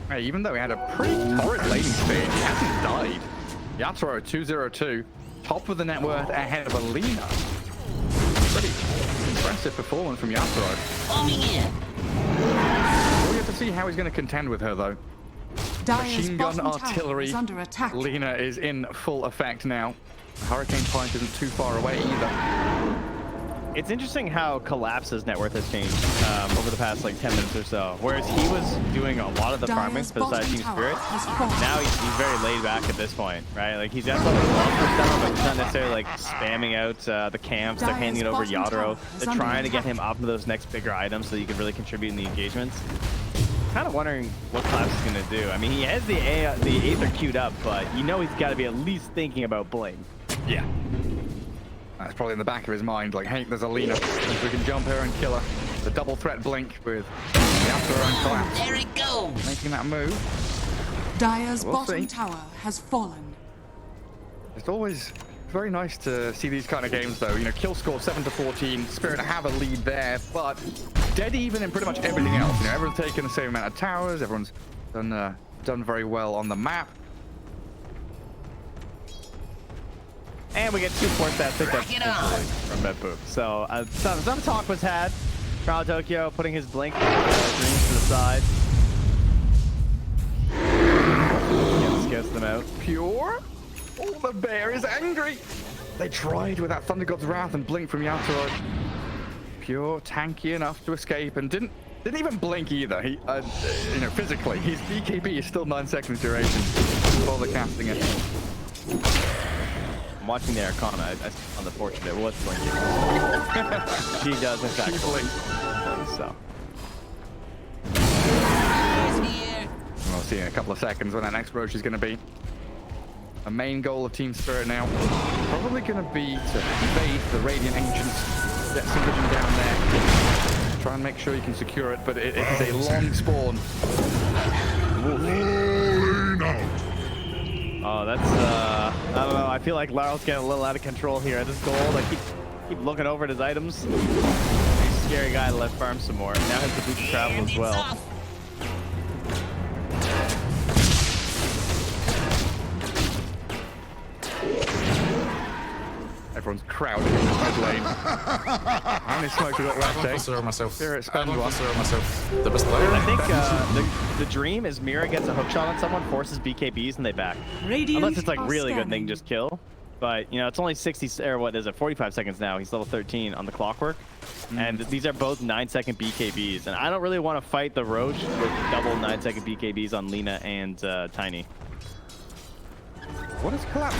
[SPEAKER 1] Hey, even though he had a pretty torrid laning speed, he hasn't died. Yatoro 202, top of the net worth ahead of Alina. Pretty impressive performance from Yatoro. We'll get to see how he's going to contend with her, though.
[SPEAKER 5] Dire's
[SPEAKER 1] Machine gun
[SPEAKER 5] bottom tower
[SPEAKER 1] artillery.
[SPEAKER 5] is under attack.
[SPEAKER 1] Lina is in full effect now. Hurricane Point isn't too far away either.
[SPEAKER 2] It's interesting how Collapse's net worth has changed over the past like 10 minutes or so. Whereas he was doing a lot of the farming
[SPEAKER 5] Dire's
[SPEAKER 2] for the side
[SPEAKER 5] bottom
[SPEAKER 2] Team
[SPEAKER 5] tower
[SPEAKER 2] Spirit.
[SPEAKER 5] has fallen.
[SPEAKER 2] Now he's very laid back at this point, right? Like he's got some of the stuff, but he's not necessarily like spamming out the camps. They're
[SPEAKER 5] Dire's
[SPEAKER 2] handing it over
[SPEAKER 5] bottom tower
[SPEAKER 2] Yadro.
[SPEAKER 5] is
[SPEAKER 2] They're
[SPEAKER 5] under
[SPEAKER 2] trying to get
[SPEAKER 5] attack.
[SPEAKER 2] him up to those next bigger items so he can really contribute in the engagements. Kind of wondering what Collapse is going to do. I mean, he has the Aether queued up, but you know he's got to be at least thinking about Bling.
[SPEAKER 1] Yeah. That's probably in the back of his mind, like, hey, there's Alina. If we can jump her and kill her. The double threat blink with the Yatoro and Collapse.
[SPEAKER 6] There it goes.
[SPEAKER 1] Making that move.
[SPEAKER 5] Dire's
[SPEAKER 1] We'll
[SPEAKER 5] bottom
[SPEAKER 1] see.
[SPEAKER 5] tower has fallen.
[SPEAKER 1] It's always very nice to see these kind of games, though. You know, kill score 7-14. Spirit have a lead there, but dead even in pretty much everything else. You know, everyone's taken the same amount of towers. Everyone's done very well on the map.
[SPEAKER 2] And we get 2 4 stats picked up
[SPEAKER 6] Rock it on.
[SPEAKER 2] from Bedpoop. So some talk was had. Toronto Tokyo putting his blink dreams to the side. Gets them out.
[SPEAKER 1] Pure? Oh, the bear is angry. They tried with that Thunder God's Wrath and blink from Yatoro. Pure, tanky enough to escape and didn't even blink either. He, you know, physically, his BKB is still 9 seconds duration before the casting it.
[SPEAKER 2] I'm watching the Arcana. I on the portrait. It was blinking. She does in fact
[SPEAKER 1] She blinked.
[SPEAKER 2] so.
[SPEAKER 1] We'll see in a couple of seconds when that next Roche is going to be. A main goal of Team Spirit now, probably going to be to evade the Radiant Ancients, get some vision down there, try and make sure you can secure it, but it is a long spawn.
[SPEAKER 2] Oh, that's I don't know. I feel like Laral's getting a little out of control here at this gold. I keep looking over at his items. He's a scary guy to let farm some more. Now has the boot to travel as well.
[SPEAKER 1] Everyone's crowding in this mid lane. How many smokes we got left, eh?
[SPEAKER 3] Consider myself.
[SPEAKER 1] Spirit
[SPEAKER 3] I
[SPEAKER 1] spend
[SPEAKER 3] don't
[SPEAKER 1] one.
[SPEAKER 3] consider myself the best player.
[SPEAKER 2] I think the dream is Mira gets a hook shot on someone, forces BKBs, and they back.
[SPEAKER 5] Radiant
[SPEAKER 2] Unless it's like
[SPEAKER 5] are
[SPEAKER 2] really good and they
[SPEAKER 5] scanning.
[SPEAKER 2] can just kill. But, you know, it's only 60, or what is it, 45 seconds now. He's level 13 on the clockwork. And these are both 9-second BKBs. And I don't really want to fight the Roche with double 9-second BKBs on Lina and Tiny.
[SPEAKER 1] What is collapse?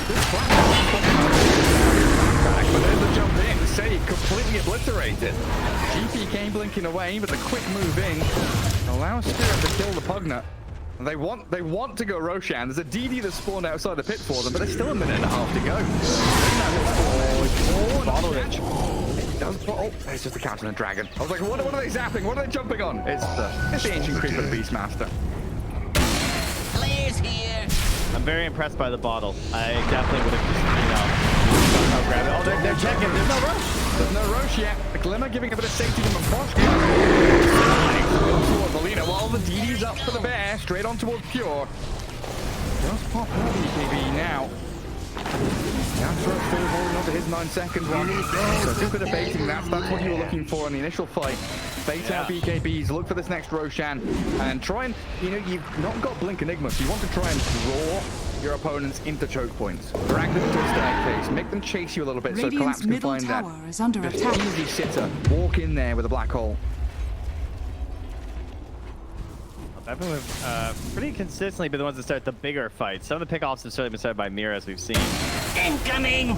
[SPEAKER 1] But there's the jump in. Save completely obliterated. GP came blinking away, but the quick move in allows Spirit to kill the Pugner. They want to go Roshan. There's a DD that spawned outside the pit for them, but there's still a minute and a half to go. Bottle it. Oh, there's just the Captain and Dragon. I was like, what are they zapping? What are they jumping on? It's the ancient creep of the Beastmaster.
[SPEAKER 6] Players here.
[SPEAKER 2] I'm very impressed by the bottle. I definitely would have just, you know, grab it. Oh, they're checking. There's no Roche.
[SPEAKER 1] There's no Roche yet. The Glimmer giving a bit of safety to Mavrosh. Towards Alina, while the DD's up for the bear, straight on towards Pure. Just pop out BKB now. Yatra still holding on to his 9-second one. So good bit of baiting. That's what you were looking for in the initial fight. Bait out BKBs, look for this next Roshan, and try and, you know, you've not got Blink Enigma, so you want to try and draw your opponents into choke points. Drag them into a staircase, make them chase you a little bit so Collapse can find that.
[SPEAKER 5] Radiant's middle tower is under attack.
[SPEAKER 1] Easy sitter, walk in there with a black hole.
[SPEAKER 2] Beppoom have pretty consistently been the ones that start the bigger fights. Some of the pickoffs have certainly been started by Mira, as we've seen.
[SPEAKER 6] Incoming!
[SPEAKER 2] I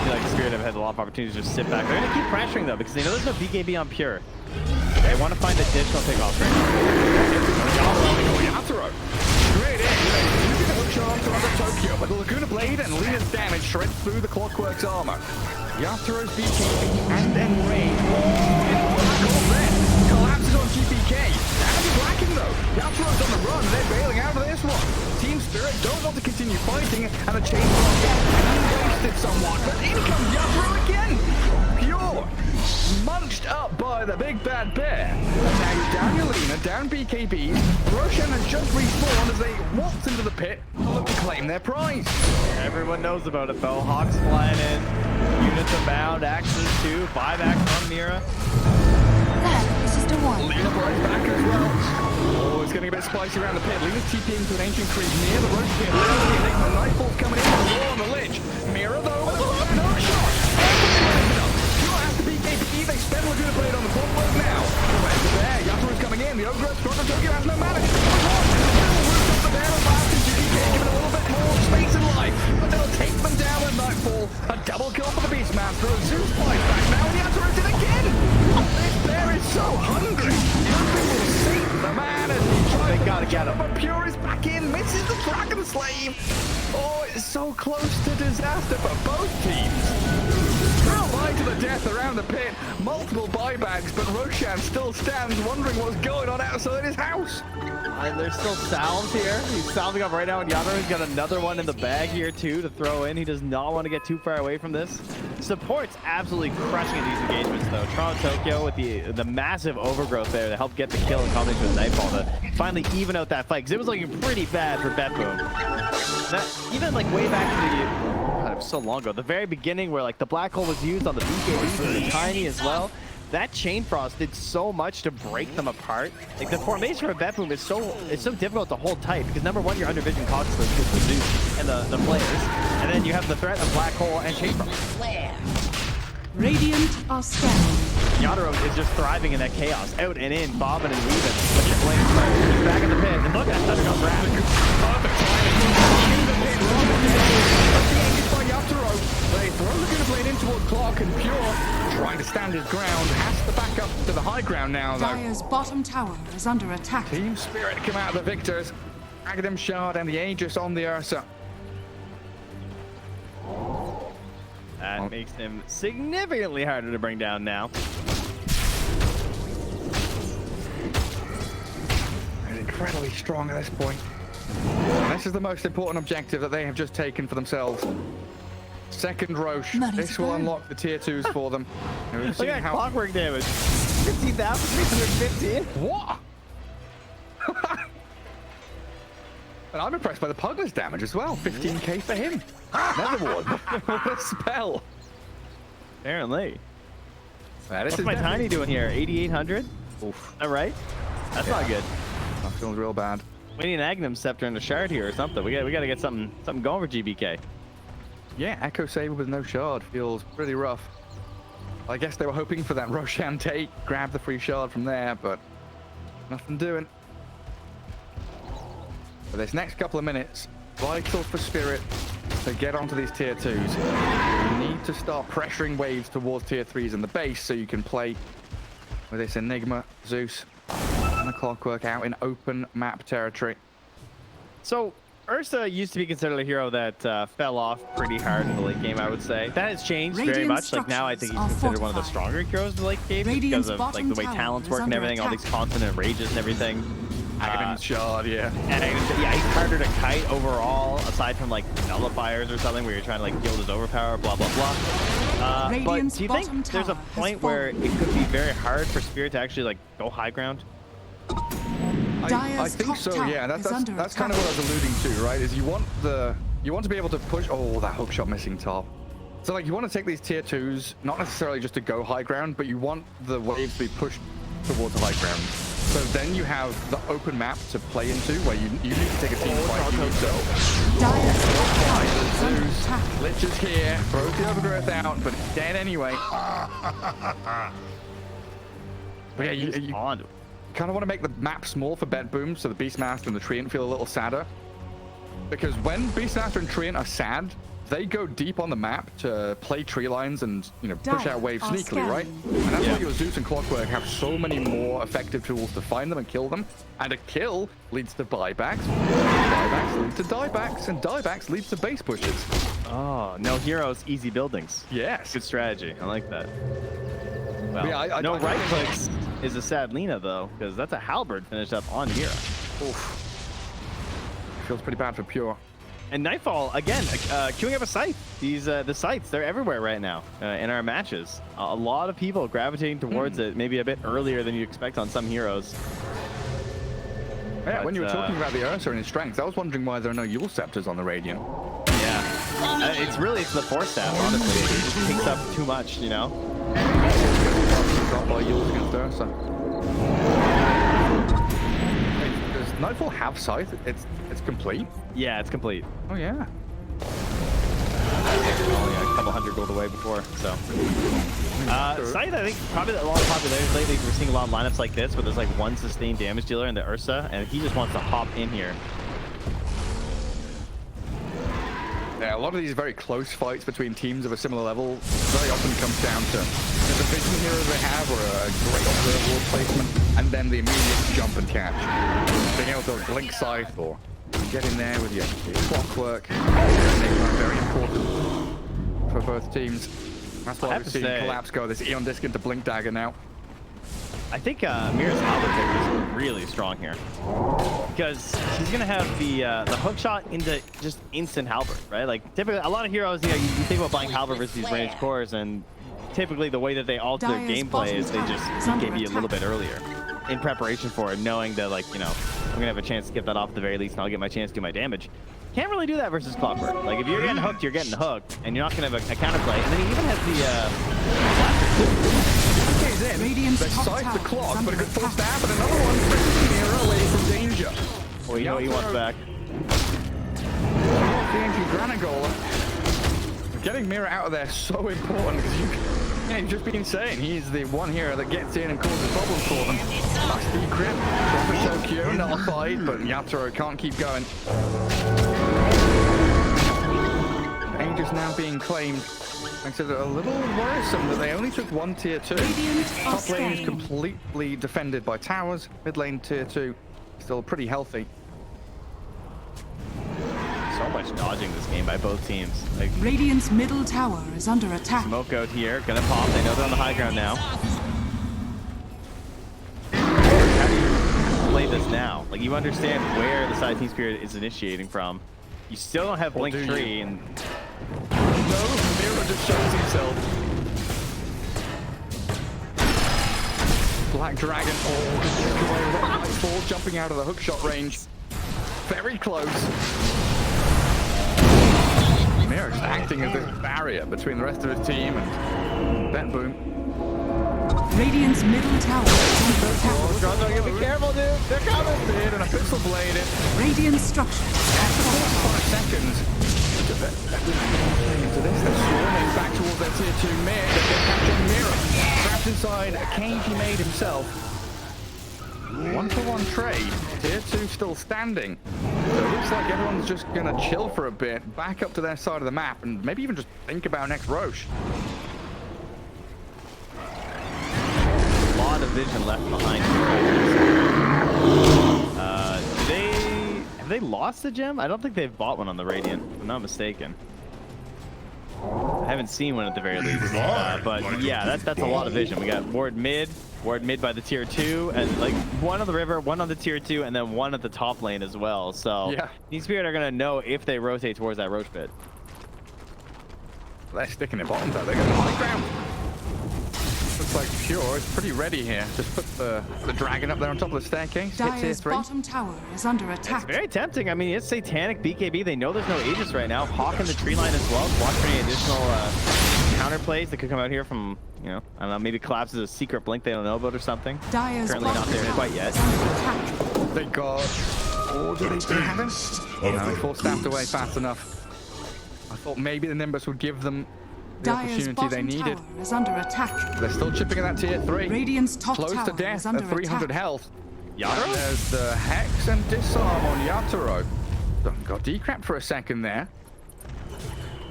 [SPEAKER 2] feel like Spirit have had a lot of opportunities to just sit back. They're going to keep pressuring, though, because they know there's no BKB on Pure. They want to find additional pickoffs right now.
[SPEAKER 1] Yatoro. Straight in. You can hook shot onto under Tokyo, but the Laguna Blade and Lina's damage shreds through the Clockwork's armor. Yatoro's BKB and then Rain. Collapses on GPK. That'll be blacking though. Yatoro's on the run. They're bailing out of this one. Team Spirit don't want to continue fighting, and the chain wasted somewhat. But in comes Yatoro again. Pure. Munched up by the big bad bear. Now you're down your Lina, down BKB. Roshan has just respawned as they waltz into the pit to look to claim their prize.
[SPEAKER 2] Everyone knows about it, though. Hawks flying in. Units abound. Axes too. Buyback from Mira.
[SPEAKER 5] It's just a one.
[SPEAKER 1] Lina blows back as well. Oh, it's getting a bit spicy around the pit. Lina's TPing to an ancient creep near the Roche pit. The Enigma Nightfall's coming in with a roar on the ledge. Mira, though, with a no shot. Pure has to BKB. They spend Laguna Blade on the Clockwork now. Where's the bear? Yatoro's coming in. The Ogre Strong Tokyo has no mana. The bear and last and GPK giving a little bit more space and life. But they'll take them down with Nightfall. A double kill for the Beastmaster. Zeus fights back now. Yatoro did again. This bear is so hungry. Nothing will save the man as he tries to get him. But Pure is back in. Misses the Dragon Slave. Oh, it's so close to disaster for both teams. Drill by to the death around the pit. Multiple buybacks, but Roshan still stands wondering what's going on outside his house.
[SPEAKER 2] There's still salves here. He's salving up right now, and Yatoro's got another one in the bag here, too, to throw in. He does not want to get too far away from this. Support's absolutely crushing at these engagements, though. Toronto Tokyo with the massive overgrowth there to help get the kill in combination with Nightfall to finally even out that fight, because it was looking pretty bad for Beppoom. Even, like, way back in the... God, it was so long ago. The very beginning where, like, the black hole was used on the BKB and the Tiny as well. That Chain Frost did so much to break them apart. Like, the formation for Beppoom is so difficult to hold tight because, number one, you're under Vision Cogsworth with the Zeus and the players. And then you have the threat of Black Hole and Chain Frost.
[SPEAKER 5] Radiant are scanning.
[SPEAKER 2] Yatoro is just thriving in that chaos. Out and in, bobbing and weaving. But your flame spread. He's back in the pit. And look at that Thundergust Wrath. Perfect timing. They throw the Laguna Blade in toward Clark, and Pure, trying to stand his ground, has to back up to the high ground now, though.
[SPEAKER 5] Dire's bottom tower is under attack.
[SPEAKER 1] Team Spirit come out the victors. Agadem Shard and the Aegis on the Ursa.
[SPEAKER 2] That makes him significantly harder to bring down now.
[SPEAKER 1] They're incredibly strong at this point. And this is the most important objective that they have just taken for themselves. Second Roche. This will unlock the tier 2s for them.
[SPEAKER 2] Look at clockwork damage. 15,315.
[SPEAKER 1] What? And I'm impressed by the Pugler's damage as well. 15k for him. Netherward. What a spell.
[SPEAKER 2] Apparently.
[SPEAKER 1] What's
[SPEAKER 2] my Tiny doing here? 8,800?
[SPEAKER 1] Oof.
[SPEAKER 2] All right. That's not good.
[SPEAKER 1] That feels real bad.
[SPEAKER 2] We need an Agnum Scepter and a Shard here or something. We got to get something going for GBK.
[SPEAKER 1] Yeah, Echo Saber with no shard feels pretty rough. I guess they were hoping for that Roshan take, grab the free shard from there, but nothing doing. For this next couple of minutes, vital for Spirit to get onto these tier 2s. You need to start pressuring waves towards tier 3s in the base so you can play with this Enigma, Zeus, and a Clockwork out in open map territory.
[SPEAKER 2] So Ursa used to be considered a hero that fell off pretty hard in the late game, I would say. That has changed very much. Like now I think he's considered one of the stronger heroes in the late game because of like the way talents work and everything, all these constant rages and everything.
[SPEAKER 1] Aghanim shard, yeah.
[SPEAKER 2] And yeah, he's harder to kite overall, aside from like nullifiers or something where you're trying to like yield his overpower, blah blah blah. But do you think there's a point where it could be very hard for Spirit to actually like go high ground?
[SPEAKER 1] I think so, yeah. That's kind of what I was alluding to, right? Is you want to be able to push. Oh, that hook shot missing top. So like you want to take these tier 2s, not necessarily just to go high ground, but you want the waves to be pushed towards the high ground. So then you have the open map to play into where you need to take a team fight. You need to Zeus, Lich's here, throws the overgrowth out, but it's dead anyway. But yeah, you kind of want to make the map small for Bet Boom so the Beastmaster and the Treant feel a little sadder. Because when Beastmaster and Treant are sad, they go deep on the map to play tree lines and, you know, push out waves sneakily, right? And that's why your Zeus and Clockwork have so many more effective tools to find them and kill them. And a kill leads to buybacks, buybacks lead to diebacks, and diebacks leads to base pushes.
[SPEAKER 2] Oh, no heroes, easy buildings.
[SPEAKER 1] Yes.
[SPEAKER 2] Good strategy. I like that. Well,
[SPEAKER 1] yeah,
[SPEAKER 2] no right clicks is a sad Lina, though, because that's a halberd finished up on Mira.
[SPEAKER 1] Oof. Feels pretty bad for Pure.
[SPEAKER 2] And Nightfall, again, queuing up a scythe. The scythes, they're everywhere right now in our matches. A lot of people gravitating towards it maybe a bit earlier than you expect on some heroes.
[SPEAKER 1] Yeah, but, when you were talking about the Ursa and his strengths, I was wondering why there are no Yule Scepters on the Radiant.
[SPEAKER 2] Yeah. It's the Force Staff, honestly. It just takes up too much, you know?
[SPEAKER 1] Got by Yules against Ursa. Does Nightfall have Scythe? It's complete?
[SPEAKER 2] Yeah, it's complete.
[SPEAKER 1] Oh, yeah.
[SPEAKER 2] Only a couple hundred gold away before, so. Scythe, I think, probably a lot of popularity lately. We're seeing a lot of lineups like this where there's like one sustained damage dealer in the Ursa, and he just wants to hop in here.
[SPEAKER 1] Yeah, a lot of these very close fights between teams of a similar level very often comes down to the vision heroes they have or a great observable placement, and then the immediate jump and catch. Being able to blink Scythe or get in there with your Clockwork is very important for both teams. That's why we've seen Collapse go this Eon Disc into Blink Dagger now.
[SPEAKER 2] I think Mira's Halberd pick is really strong here because she's gonna have the hook shot into just instant Halberd, right? Like typically, a lot of heroes, you know, you think about buying Halberd versus these ranged cores, and typically the way that they alter their gameplay is they just give you a little bit earlier in preparation for it, knowing that like, you know, I'm gonna have a chance to get that off at the very least, and I'll get my chance to do my damage. Can't really do that versus Clockwork. Like if you're getting hooked, you're getting hooked, and you're not gonna have a counterplay. And then he even has the
[SPEAKER 1] They scythe the clock, but a good full stab, and another one brings Mira away from danger.
[SPEAKER 2] Well, you know he wants back.
[SPEAKER 1] The anti-Granagola. Getting Mira out of there is so important because you've just been saying he's the one hero that gets in and causes problems for them. Must be Crim. Prophet Tokyo nullified, but Yatoro can't keep going. Age is now being claimed. Makes it a little worrisome that they only took one tier 2. Top lane is completely defended by towers. Mid lane tier 2 still pretty healthy.
[SPEAKER 2] So much dodging this game by both teams. Like,
[SPEAKER 5] Radiant's middle tower is under attack.
[SPEAKER 2] Smoke out here, gonna pop. They know they're on the high ground now. How do you play this now? Like you understand where the side team spirit is initiating from. You still don't have Blink Tree, and
[SPEAKER 1] no, Mira just shows himself. Black Dragon, Nightfall jumping out of the hookshot range. Very close. Mira just acting as this barrier between the rest of his team and Bet Boom.
[SPEAKER 5] Radiant's middle tower is under attack.
[SPEAKER 1] Be careful, dude. They're coming. Dude, and a pixel blade it.
[SPEAKER 5] Radiant structures at
[SPEAKER 1] 5 seconds. to mid. They get catching Mira. Trapped inside a cage he made himself. 1-for-1 trade. Tier 2 still standing. So it looks like everyone's just gonna chill for a bit, back up to their side of the map, and maybe even just think about next Roche.
[SPEAKER 2] A lot of vision left behind here. Have they lost the gem? I don't think they've bought one on the Radiant, if I'm not mistaken. I haven't seen one at the very least. But yeah, that's a lot of vision. We got ward mid by the tier 2, and like one on the river, one on the tier 2, and then one at the top lane as well. So yeah, these Spirit are gonna know if they rotate towards that Roche pit.
[SPEAKER 1] They're sticking their bottoms out. They got the high ground. Looks like Pure is pretty ready here. Just put the dragon up there on top of the staircase.
[SPEAKER 5] Dire's bottom tower is under attack.
[SPEAKER 2] It's very tempting. I mean, it's Satanic BKB. They know there's no Aegis right now. Hawk in the tree line as well. Watch for any additional counter plays that could come out here from, you know, I don't know, maybe collapses a secret blink they don't know about or something.
[SPEAKER 5] Dire's
[SPEAKER 2] currently not there quite yet.
[SPEAKER 1] They got... Oh, do they have him? No, they forced stamped away fast enough. I thought maybe the Nimbus would give them the opportunity they needed.
[SPEAKER 5] Is under attack.
[SPEAKER 1] They're still chipping at that tier 3.
[SPEAKER 5] Radiant's top
[SPEAKER 1] close
[SPEAKER 5] tower
[SPEAKER 1] to death
[SPEAKER 5] is under
[SPEAKER 1] at 300
[SPEAKER 5] attack.
[SPEAKER 1] health.
[SPEAKER 2] Yatoro?
[SPEAKER 1] There's the Hex and Disarm on Yatoro. Got decrapped for a second there.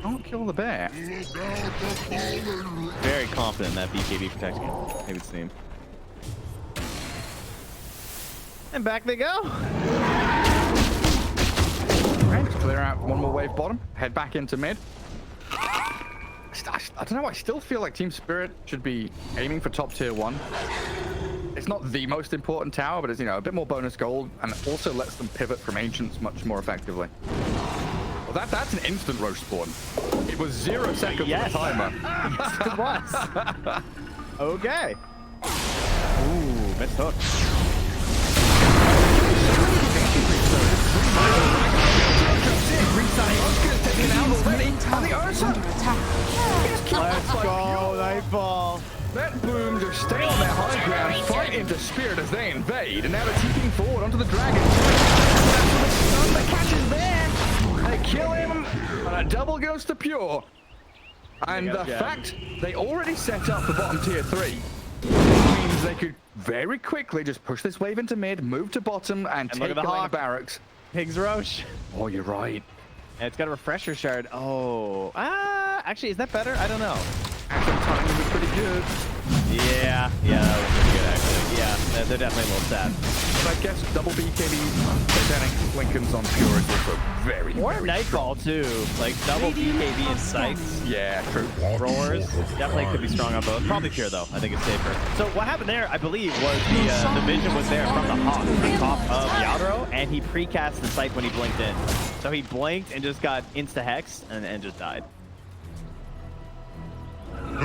[SPEAKER 1] Don't kill the bear.
[SPEAKER 2] Very confident in that BKB protection. It would seem. And back they go.
[SPEAKER 1] Alright, clear out one more wave bottom. Head back into mid. I don't know, I still feel like Team Spirit should be aiming for top tier 1. It's not the most important tower, but it's, you know, a bit more bonus gold, and it also lets them pivot from Ancients much more effectively. Well, that's an instant Roche spawn. It was 0 seconds on the timer.
[SPEAKER 2] Yes, it was. Okay. Ooh, missed hook. Let's go, Nightfall.
[SPEAKER 1] That boom just stay on their high ground, fight into Spirit as they invade, and now they're teeping forward onto the dragon. The catch is there. They kill him, and a double goes to Pure. And the fact they already set up the bottom tier 3 means they could very quickly just push this wave into mid, move to bottom, and take the lane of barracks.
[SPEAKER 2] Pigs Roche.
[SPEAKER 1] Oh, you're right.
[SPEAKER 2] And it's got a refresher shard. Oh, actually, is that better? I don't know.
[SPEAKER 1] Atom timing was pretty good.
[SPEAKER 2] Yeah, that was pretty good actually. Yeah, they're definitely a little sad.
[SPEAKER 1] But I guess double BKB, Satanic Lincoln's on Pure is also very,
[SPEAKER 2] or Nightfall too, like double BKB and sights.
[SPEAKER 1] Yeah, true.
[SPEAKER 2] Roars definitely could be strong on both. Probably Pure though. I think it's safer. So what happened there, I believe, was the vision was there from the Hawk on top of Yatoro, and he precast the sight when he blinked in. So he blinked and just got insta hex and just died.
[SPEAKER 1] And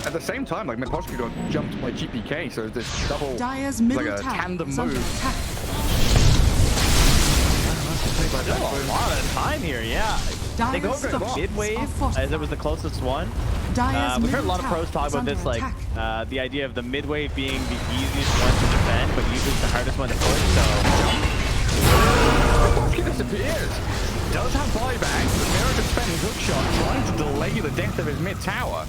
[SPEAKER 1] at the same time, like Miposhka got jumped by GPK, so this double,
[SPEAKER 5] Dire's
[SPEAKER 1] like a tandem move.
[SPEAKER 2] Still a lot of time here, yeah. They go for mid wave as it was the closest one. We've heard a lot of pros talk about this, like the idea of the mid wave being the easiest one to defend, but usually it's the hardest one to push. So
[SPEAKER 1] Miposhka disappears. Does have buyback, but Mira just spending hookshot trying to delay the death of his mid tower.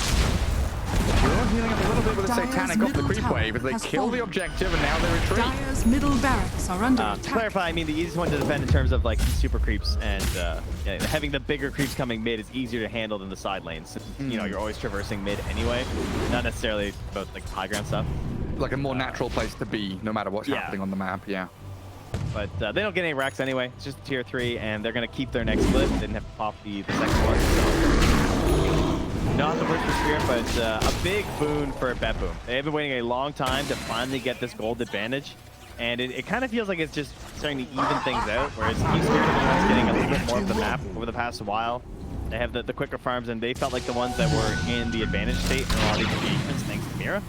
[SPEAKER 1] Pure healing up a little bit with a Satanic off the creep wave as they kill the objective and now they retreat.
[SPEAKER 5] Dire's middle barracks are under attack.
[SPEAKER 2] To clarify, I mean the easiest one to defend in terms of like super creeps, and having the bigger creeps coming mid is easier to handle than the side lanes. You know, you're always traversing mid anyway, not necessarily about like high ground stuff.
[SPEAKER 1] Like a more natural place to be, no matter what's happening on the map, yeah.
[SPEAKER 2] But they don't get any racks anyway. It's just tier 3, and they're going to keep their next split. They didn't have to pop the second one. So. Not the worst for Spirit, but a big boon for Betboom. They've been waiting a long time to finally get this gold advantage. And it kind of feels like it's just starting to even things out, whereas Team Spirit are getting a little bit more of the map over the past while. They have the quicker farms, and they felt like the ones that were in the advantage state in a lot of these engagements, thanks to Mira.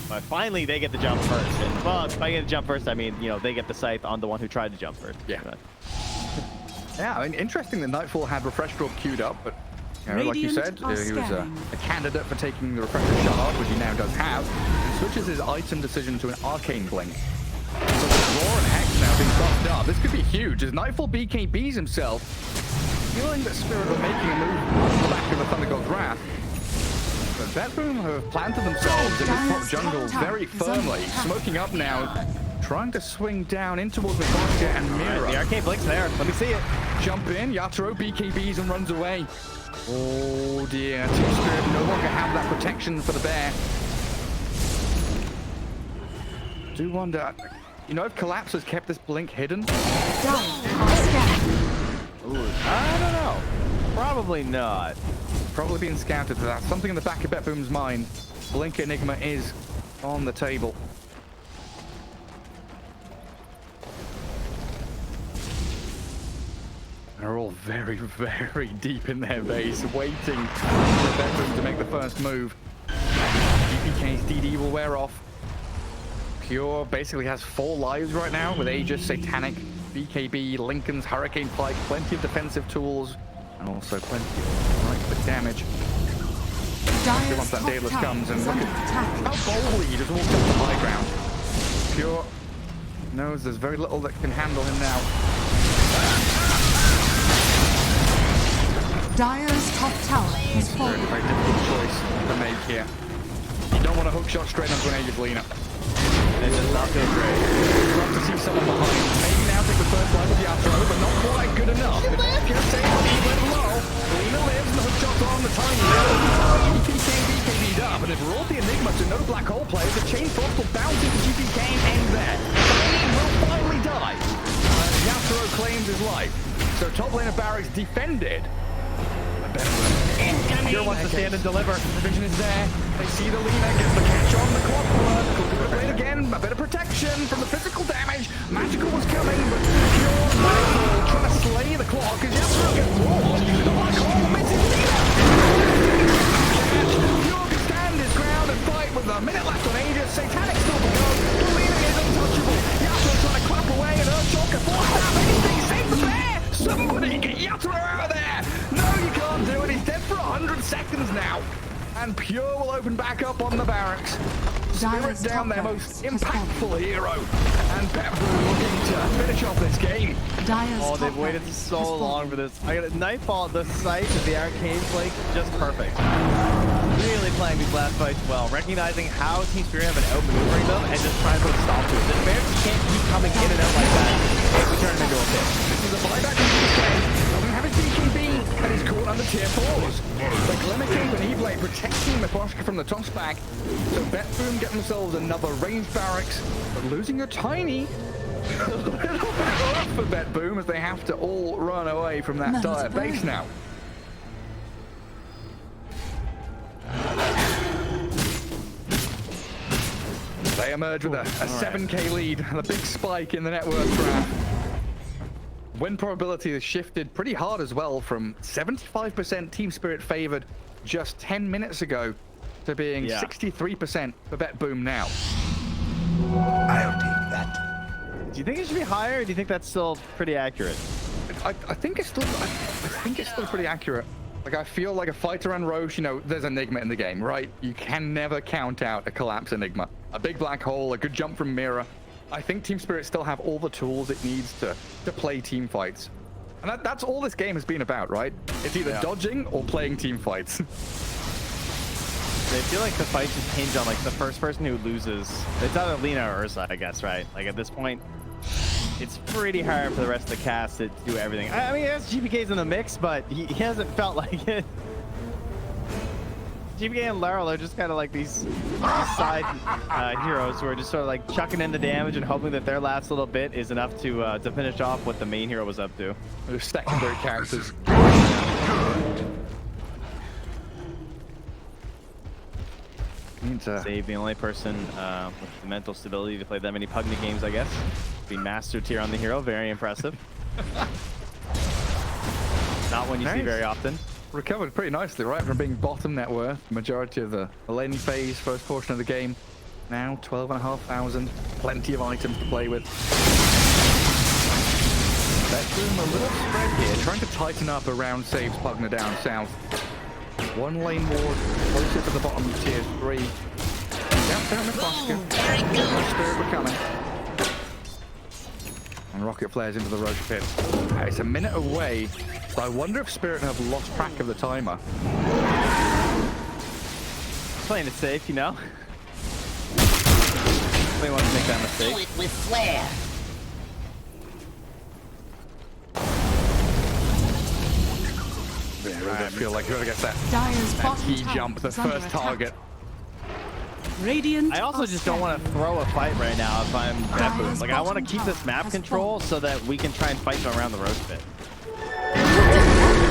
[SPEAKER 2] But finally, they get the jump first. And, well, if I get the jump first, I mean, you know, they get the scythe on the one who tried to jump first.
[SPEAKER 1] Yeah. Yeah, I mean, interesting that Nightfall had Refresh Drop queued up, but, you know, like you said, he was a candidate for taking the Refresher shard, which he now does have, and switches his item decision to an Arcane Blink. So with Roar and Hex now being buffed up, this could be huge, as Nightfall BKBs himself, feeling that Spirit are making a move on the back of the Thunder God's Wrath. Betboom have planted themselves in this top jungle very firmly, smoking up now, trying to swing down in towards the Vodka and Mira.
[SPEAKER 2] The arcade blink's there. Let me see it.
[SPEAKER 1] Jump in, Yatoro BKBs and runs away. Oh dear, Team Spirit no longer have that protection for the bear. Do wonder, you know, if Collapse has kept this blink hidden?
[SPEAKER 2] Ooh, I don't know. Probably not.
[SPEAKER 1] Probably being scouted for that. Something in the back of Betboom's mind. Blink Enigma is on the table. They're all very, very deep in their base, waiting for Betboom to make the first move. DPK's DD will wear off. Pure basically has 4 lives right now with Aegis, Satanic, BKB, Lincoln's Hurricane Pike, plenty of defensive tools, and also plenty of right click damage. Once that Daedalus comes, and look at how boldly he just walks up the high ground. Pure knows there's very little that can handle him now.
[SPEAKER 5] Dire's top tower is falling.
[SPEAKER 1] Very difficult choice to make here. You don't want to hook shot straight onto an Aegis Lina.
[SPEAKER 2] It does not feel great.
[SPEAKER 1] You'd love to see someone behind. Maybe now take the first life of Yatoro, but not quite good enough. Just say he went low. Lina lives and the hook shot's on the tiny. GPK BKB'd up, and if we're all the Enigma to no black hole players, the chain frost will bounce into GPK and end there. He will finally die. Yatoro claims his life. So top lane of Barracks defended.
[SPEAKER 2] Pure wants to stand and deliver.
[SPEAKER 1] The vision is there. They see the Lina, gets the catch on the clock. Could do it late again. A bit of protection from the physical damage. Magical was coming, but Pure trying to slay the clock as Yatoro gets lost. The black hole misses Lina. Pure can stand his ground and fight with a minute left on Aegis. Satanic still to go. The Lina is untouchable. Yatoro trying to clap away and Earthshock can force down anything. Save the bear. Somebody get Yatoro out of there. No, you can't do it. He's dead for 100 seconds now. And Pure will open back up on the Barracks. Spirit down their most impactful hero. And Betboom looking to finish off this game.
[SPEAKER 2] Oh, they've waited so long for this. I got a Nightfall, the sight of the arcade blink, just perfect. Really playing these last fights well, recognizing how Team Spirit have been outmaneuvering them and just trying to put a stop to it. The bears can't keep coming in and out like that if we turn it into a pit.
[SPEAKER 1] This is a buyback from DPC. Doesn't have his BKB and he's caught under tier 4s. The Glimmer Cape and E-Blade protecting Miposhka from the toss back. So Betboom get themselves another ranged Barracks, but losing a tiny a little bit rough for Betboom as they have to all run away from that dire base now. They emerge with a 7k lead and a big spike in the net worth graph. Win probability has shifted pretty hard as well from 75% Team Spirit favored just 10 minutes ago to being 63% for Betboom now.
[SPEAKER 6] I'll take that.
[SPEAKER 2] Do you think it should be higher, or do you think that's still pretty accurate?
[SPEAKER 1] I think it's still pretty accurate. Like, I feel like a fighter and Roche, you know, there's Enigma in the game, right? You can never count out a Collapse Enigma. A big black hole, a good jump from Mira. I think Team Spirit still have all the tools it needs to play team fights. And that's all this game has been about, right? It's either dodging or playing team fights.
[SPEAKER 2] They feel like the fight just hinge on like the first person who loses. It's either Lina or Ursa, I guess, right? Like at this point, it's pretty hard for the rest of the cast to do everything. I mean, yes, GPK's in the mix, but he hasn't felt like it. GPK and Laurel are just kind of like these side heroes who are just sort of like chucking in the damage and hoping that their last little bit is enough to finish off what the main hero was up to.
[SPEAKER 1] They're secondary characters.
[SPEAKER 2] Save the only person with the mental stability to play that many Pugny games, I guess. Be master tier on the hero, very impressive. Not one you see very often.
[SPEAKER 1] Recovered pretty nicely, right, from being bottom net worth. Majority of the laning phase, first portion of the game. Now 12,500, plenty of items to play with. Betboom a little spread here, trying to tighten up around saves Pugna down south. One lane ward, closer to the bottom of tier 3. Down down Miposhka. Spirit were coming. And rocket flares into the Roche pit. It's a minute away, so I wonder if Spirit have lost track of the timer.
[SPEAKER 2] Playing it safe, you know. Nobody wants to make that mistake.
[SPEAKER 7] Do it with flair.
[SPEAKER 1] Yeah, I feel like whoever gets that
[SPEAKER 5] Dire's bottom
[SPEAKER 1] key
[SPEAKER 5] tower
[SPEAKER 1] jump, the
[SPEAKER 5] is under
[SPEAKER 1] first
[SPEAKER 5] attack.
[SPEAKER 1] target.
[SPEAKER 5] Radiant
[SPEAKER 2] I also just don't want to throw a fight right now if I'm Deathloop. Like, I want to keep this map control so that we can try and fight around the roast pit.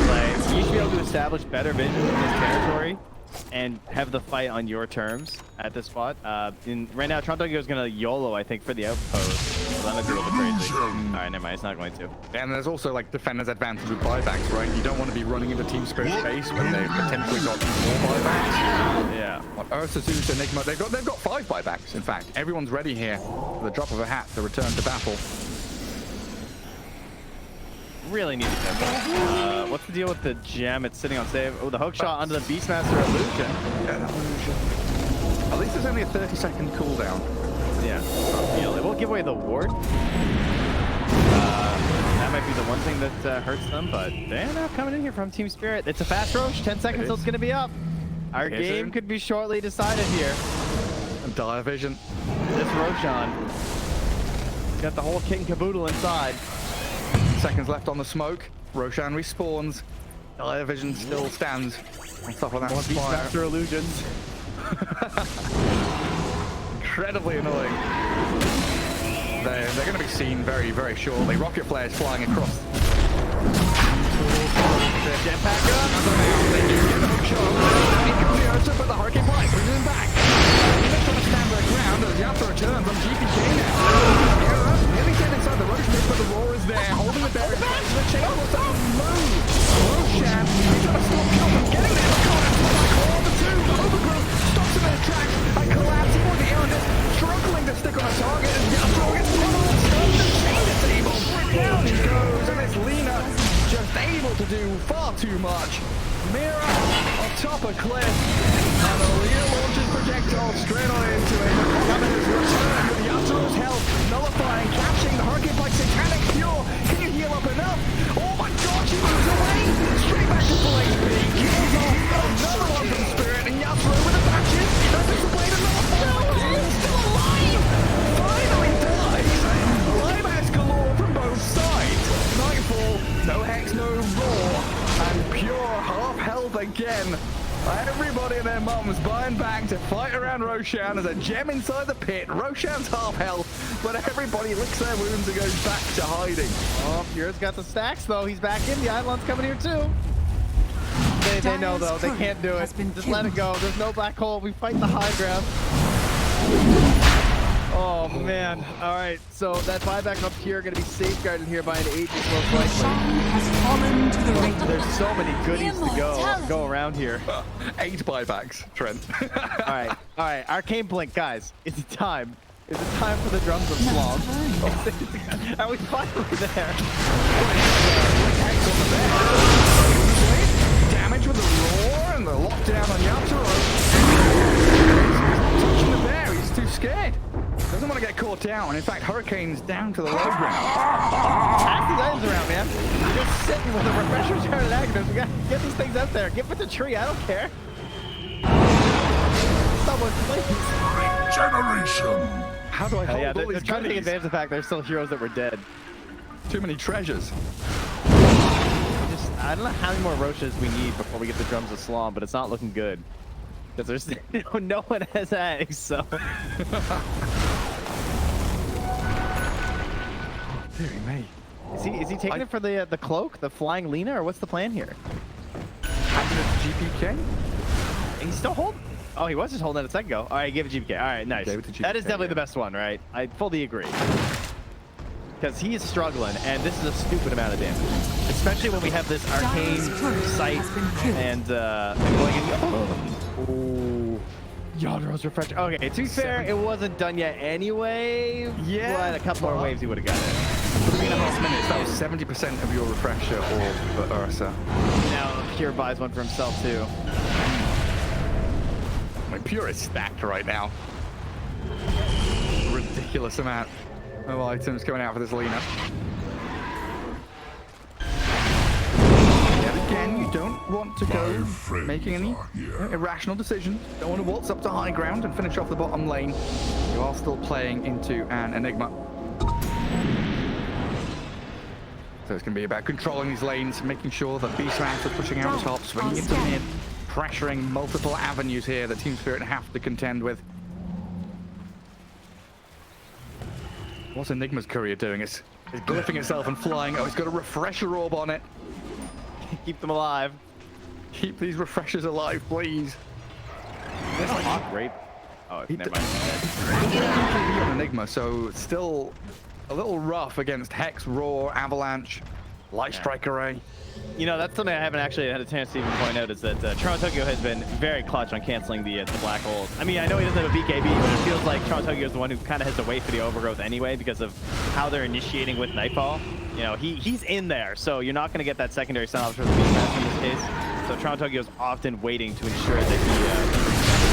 [SPEAKER 2] Like, you should be able to establish better vision in this territory and have the fight on your terms at this spot. Right now, Toronto is going to YOLO, I think, for the outpost. So that might be a little bit crazy. All right, never mind. It's not going to.
[SPEAKER 1] And there's also like defenders' advantage with buybacks, right? You don't want to be running into Team Spirit's base when they've potentially got more buybacks.
[SPEAKER 2] Yeah.
[SPEAKER 1] Ursa, Zeus, Enigma, they've got 5 buybacks. In fact, everyone's ready here for the drop of a hat to return to battle.
[SPEAKER 2] Really need to get that. What's the deal with the gem? It's sitting on save. Oh, the hook shot onto the Beastmaster illusion.
[SPEAKER 1] Yeah, that illusion. At least there's only a 30-second cooldown.
[SPEAKER 2] Yeah, it won't give away the ward. That might be the one thing that hurts them, but they're not coming in here from Team Spirit. It's a fast Roche. 10 seconds till it's going to be up. Our game could be shortly decided here.
[SPEAKER 1] Dire vision.
[SPEAKER 2] This Roshan. He's got the whole kit and caboodle inside.
[SPEAKER 1] Seconds left on the smoke. Roshan respawns. Dire vision still stands on top of that spire.
[SPEAKER 2] Beastmaster illusions.
[SPEAKER 1] Incredibly annoying. They're going to be seen very, very shortly. Rocket flares flying across.
[SPEAKER 2] Jetpack up.
[SPEAKER 1] They do get the hook shot. He comes the Ursa, but the Hurricane Flight brings him back. He's trying to stand their ground as Yatra returns on GPK now. Nearly dead inside the road, but the roar is there, holding the barrier. The chain almost doesn't move. Roshan, he's trying to stop Kill from getting there. All the two, Overgrowth stops him in his tracks and collapses for the illness, struggling to stick on a target as Yatra gets pummeled, stunned, and chain disabled. Down he goes, and it's Lina just able to do far too much. Mira on top of cliff, and Alina launches projectiles straight on into it. Coming his return with Yatra's health, nullifying, catching the Hurricane by Satanic Fuel. Can you heal up enough? Oh my god, she moves away! Straight back to full HP. Kills off another one from Spirit, and Yatra with the matches. That's just the blade of he's still alive! Finally dies! Climax galore from both sides. Nightfall, no hex, no roar, and pure half health again. Everybody and their mums buying back to fight around Roshan as a gem inside the pit. Roshan's half health, but everybody licks their wounds and goes back to hiding.
[SPEAKER 2] Oh, Pura's got the stacks though. He's back in. The Eidolon's coming here too. They know though. They can't do it. Just let it go. There's no black hole. We fight the high ground. Oh man. All right. So that buyback up here going to be safeguarded here by an Aegis most likely.
[SPEAKER 5] has fallen to the Radiant.
[SPEAKER 2] There's so many goodies to go around here.
[SPEAKER 1] 8 buybacks, Trent.
[SPEAKER 2] All right. Arcane Blink, guys. Is it time? Is it time for the drums of Slom? Are we finally there?
[SPEAKER 1] Damage with the roar and the lockdown on Yatoro. He's not touching the bear. He's too scared. Doesn't want to get caught out. And in fact, Hurricane's down to the low ground.
[SPEAKER 2] Pass these items around, man. You're just sitting with a refresher charted active. We got to get these things out there. Give it the tree. I don't care. Someone, please.
[SPEAKER 4] Generation.
[SPEAKER 1] How do I hold all
[SPEAKER 2] they're
[SPEAKER 1] these
[SPEAKER 2] trying to take
[SPEAKER 1] goodies?
[SPEAKER 2] advantage of the fact there's still heroes that were dead.
[SPEAKER 1] Too many treasures.
[SPEAKER 2] I don't know how many more Roches we need before we get the drums of Slom, but it's not looking good. Because there's no one has eggs, so.
[SPEAKER 1] Deary me.
[SPEAKER 2] Is he taking it for the cloak, the flying Lina, or what's the plan here?
[SPEAKER 1] Handed it to GPK?
[SPEAKER 2] He's still holding. Oh, he was just holding it a second ago. All right, give it GPK. All right, nice.
[SPEAKER 1] Gave it to GPK,
[SPEAKER 2] That is definitely
[SPEAKER 1] yeah.
[SPEAKER 2] the best one, right? I fully agree. Because he is struggling, and this is a stupid amount of damage. Especially when we have this arcane sight and going in. Oh, Yadro's refresher. Okay, to be fair, it wasn't done yet anyway.
[SPEAKER 1] Yeah,
[SPEAKER 2] but a couple more waves, he would have got it.
[SPEAKER 1] 3.5 minutes. That was 70% of your refresher or for Ursa.
[SPEAKER 2] Now Pure buys one for himself too.
[SPEAKER 1] I mean, Pure is stacked right now. Ridiculous amount of items coming out for this Lina. Yet again, you don't want to go
[SPEAKER 4] My friends
[SPEAKER 1] making any
[SPEAKER 4] are here.
[SPEAKER 1] irrational decisions. Don't want to waltz up to high ground and finish off the bottom lane. You are still playing into an Enigma. So it's going to be about controlling these lanes, making sure that Beastmaster is pushing out top, swinging into mid, pressuring multiple avenues here that Team Spirit have to contend with. What's Enigma's courier doing? It's glyphing itself and flying. Oh, it's got a refresher orb on it.
[SPEAKER 2] Keep them alive.
[SPEAKER 1] Keep these refreshers alive, please.
[SPEAKER 2] That's like not great. Oh, never mind.
[SPEAKER 1] On Enigma, so it's still a little rough against Hex, Roar, Avalanche, Light Strike Array.
[SPEAKER 2] You know, that's something I haven't actually had a chance to even point out, is that Toronto Tokyo has been very clutch on canceling the black holes. I mean, I know he doesn't have a BKB, but it feels like Toronto Tokyo is the one who kind of has to wait for the overgrowth anyway because of how they're initiating with Nightfall. You know, he's in there, so you're not going to get that secondary stun off for the Beastmaster in this case. So Toronto Tokyo is often waiting to ensure that he...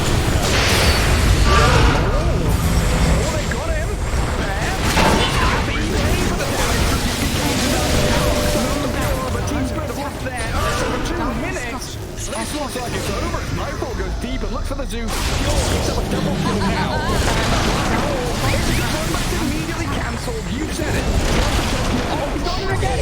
[SPEAKER 1] This looks like it's over. Nightfall goes deep and looks for the Zoo. Picks up a double kill now. Immediately cancelled. You said it. Oh, he's on again.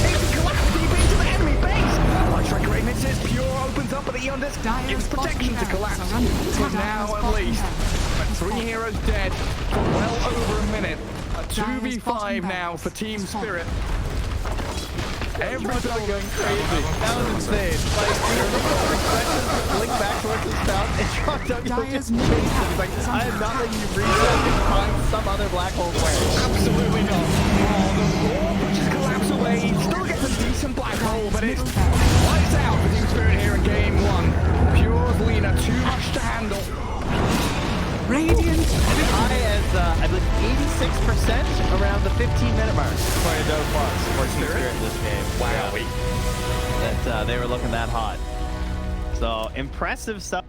[SPEAKER 1] Chasing collapse deep into the enemy base. Light Strike Array misses. Pure opens up, but the Eon Disc gives protection to collapse. For now, at least. But 3 heroes dead for well over a minute. A 2v5 now for Team Spirit. Everybody's going crazy.
[SPEAKER 2] That was insane. Like, blink back towards his spout, and Toronto Tokyo just chased him. He's like, I am not letting you reset and find some other black hole way.
[SPEAKER 1] Absolutely not. Oh, the Roar pushes collapse away. He still gets a decent black hole, but it's lights out for Team Spirit here in game 1. Pure's Lina, too much to handle.
[SPEAKER 5] Radiant.
[SPEAKER 2] As high as, I believe, 86% around the 15-minute mark for a DOTA Plus for Team Spirit in this game.
[SPEAKER 1] Wow.
[SPEAKER 2] That they were looking that hot. So, impressive stuff.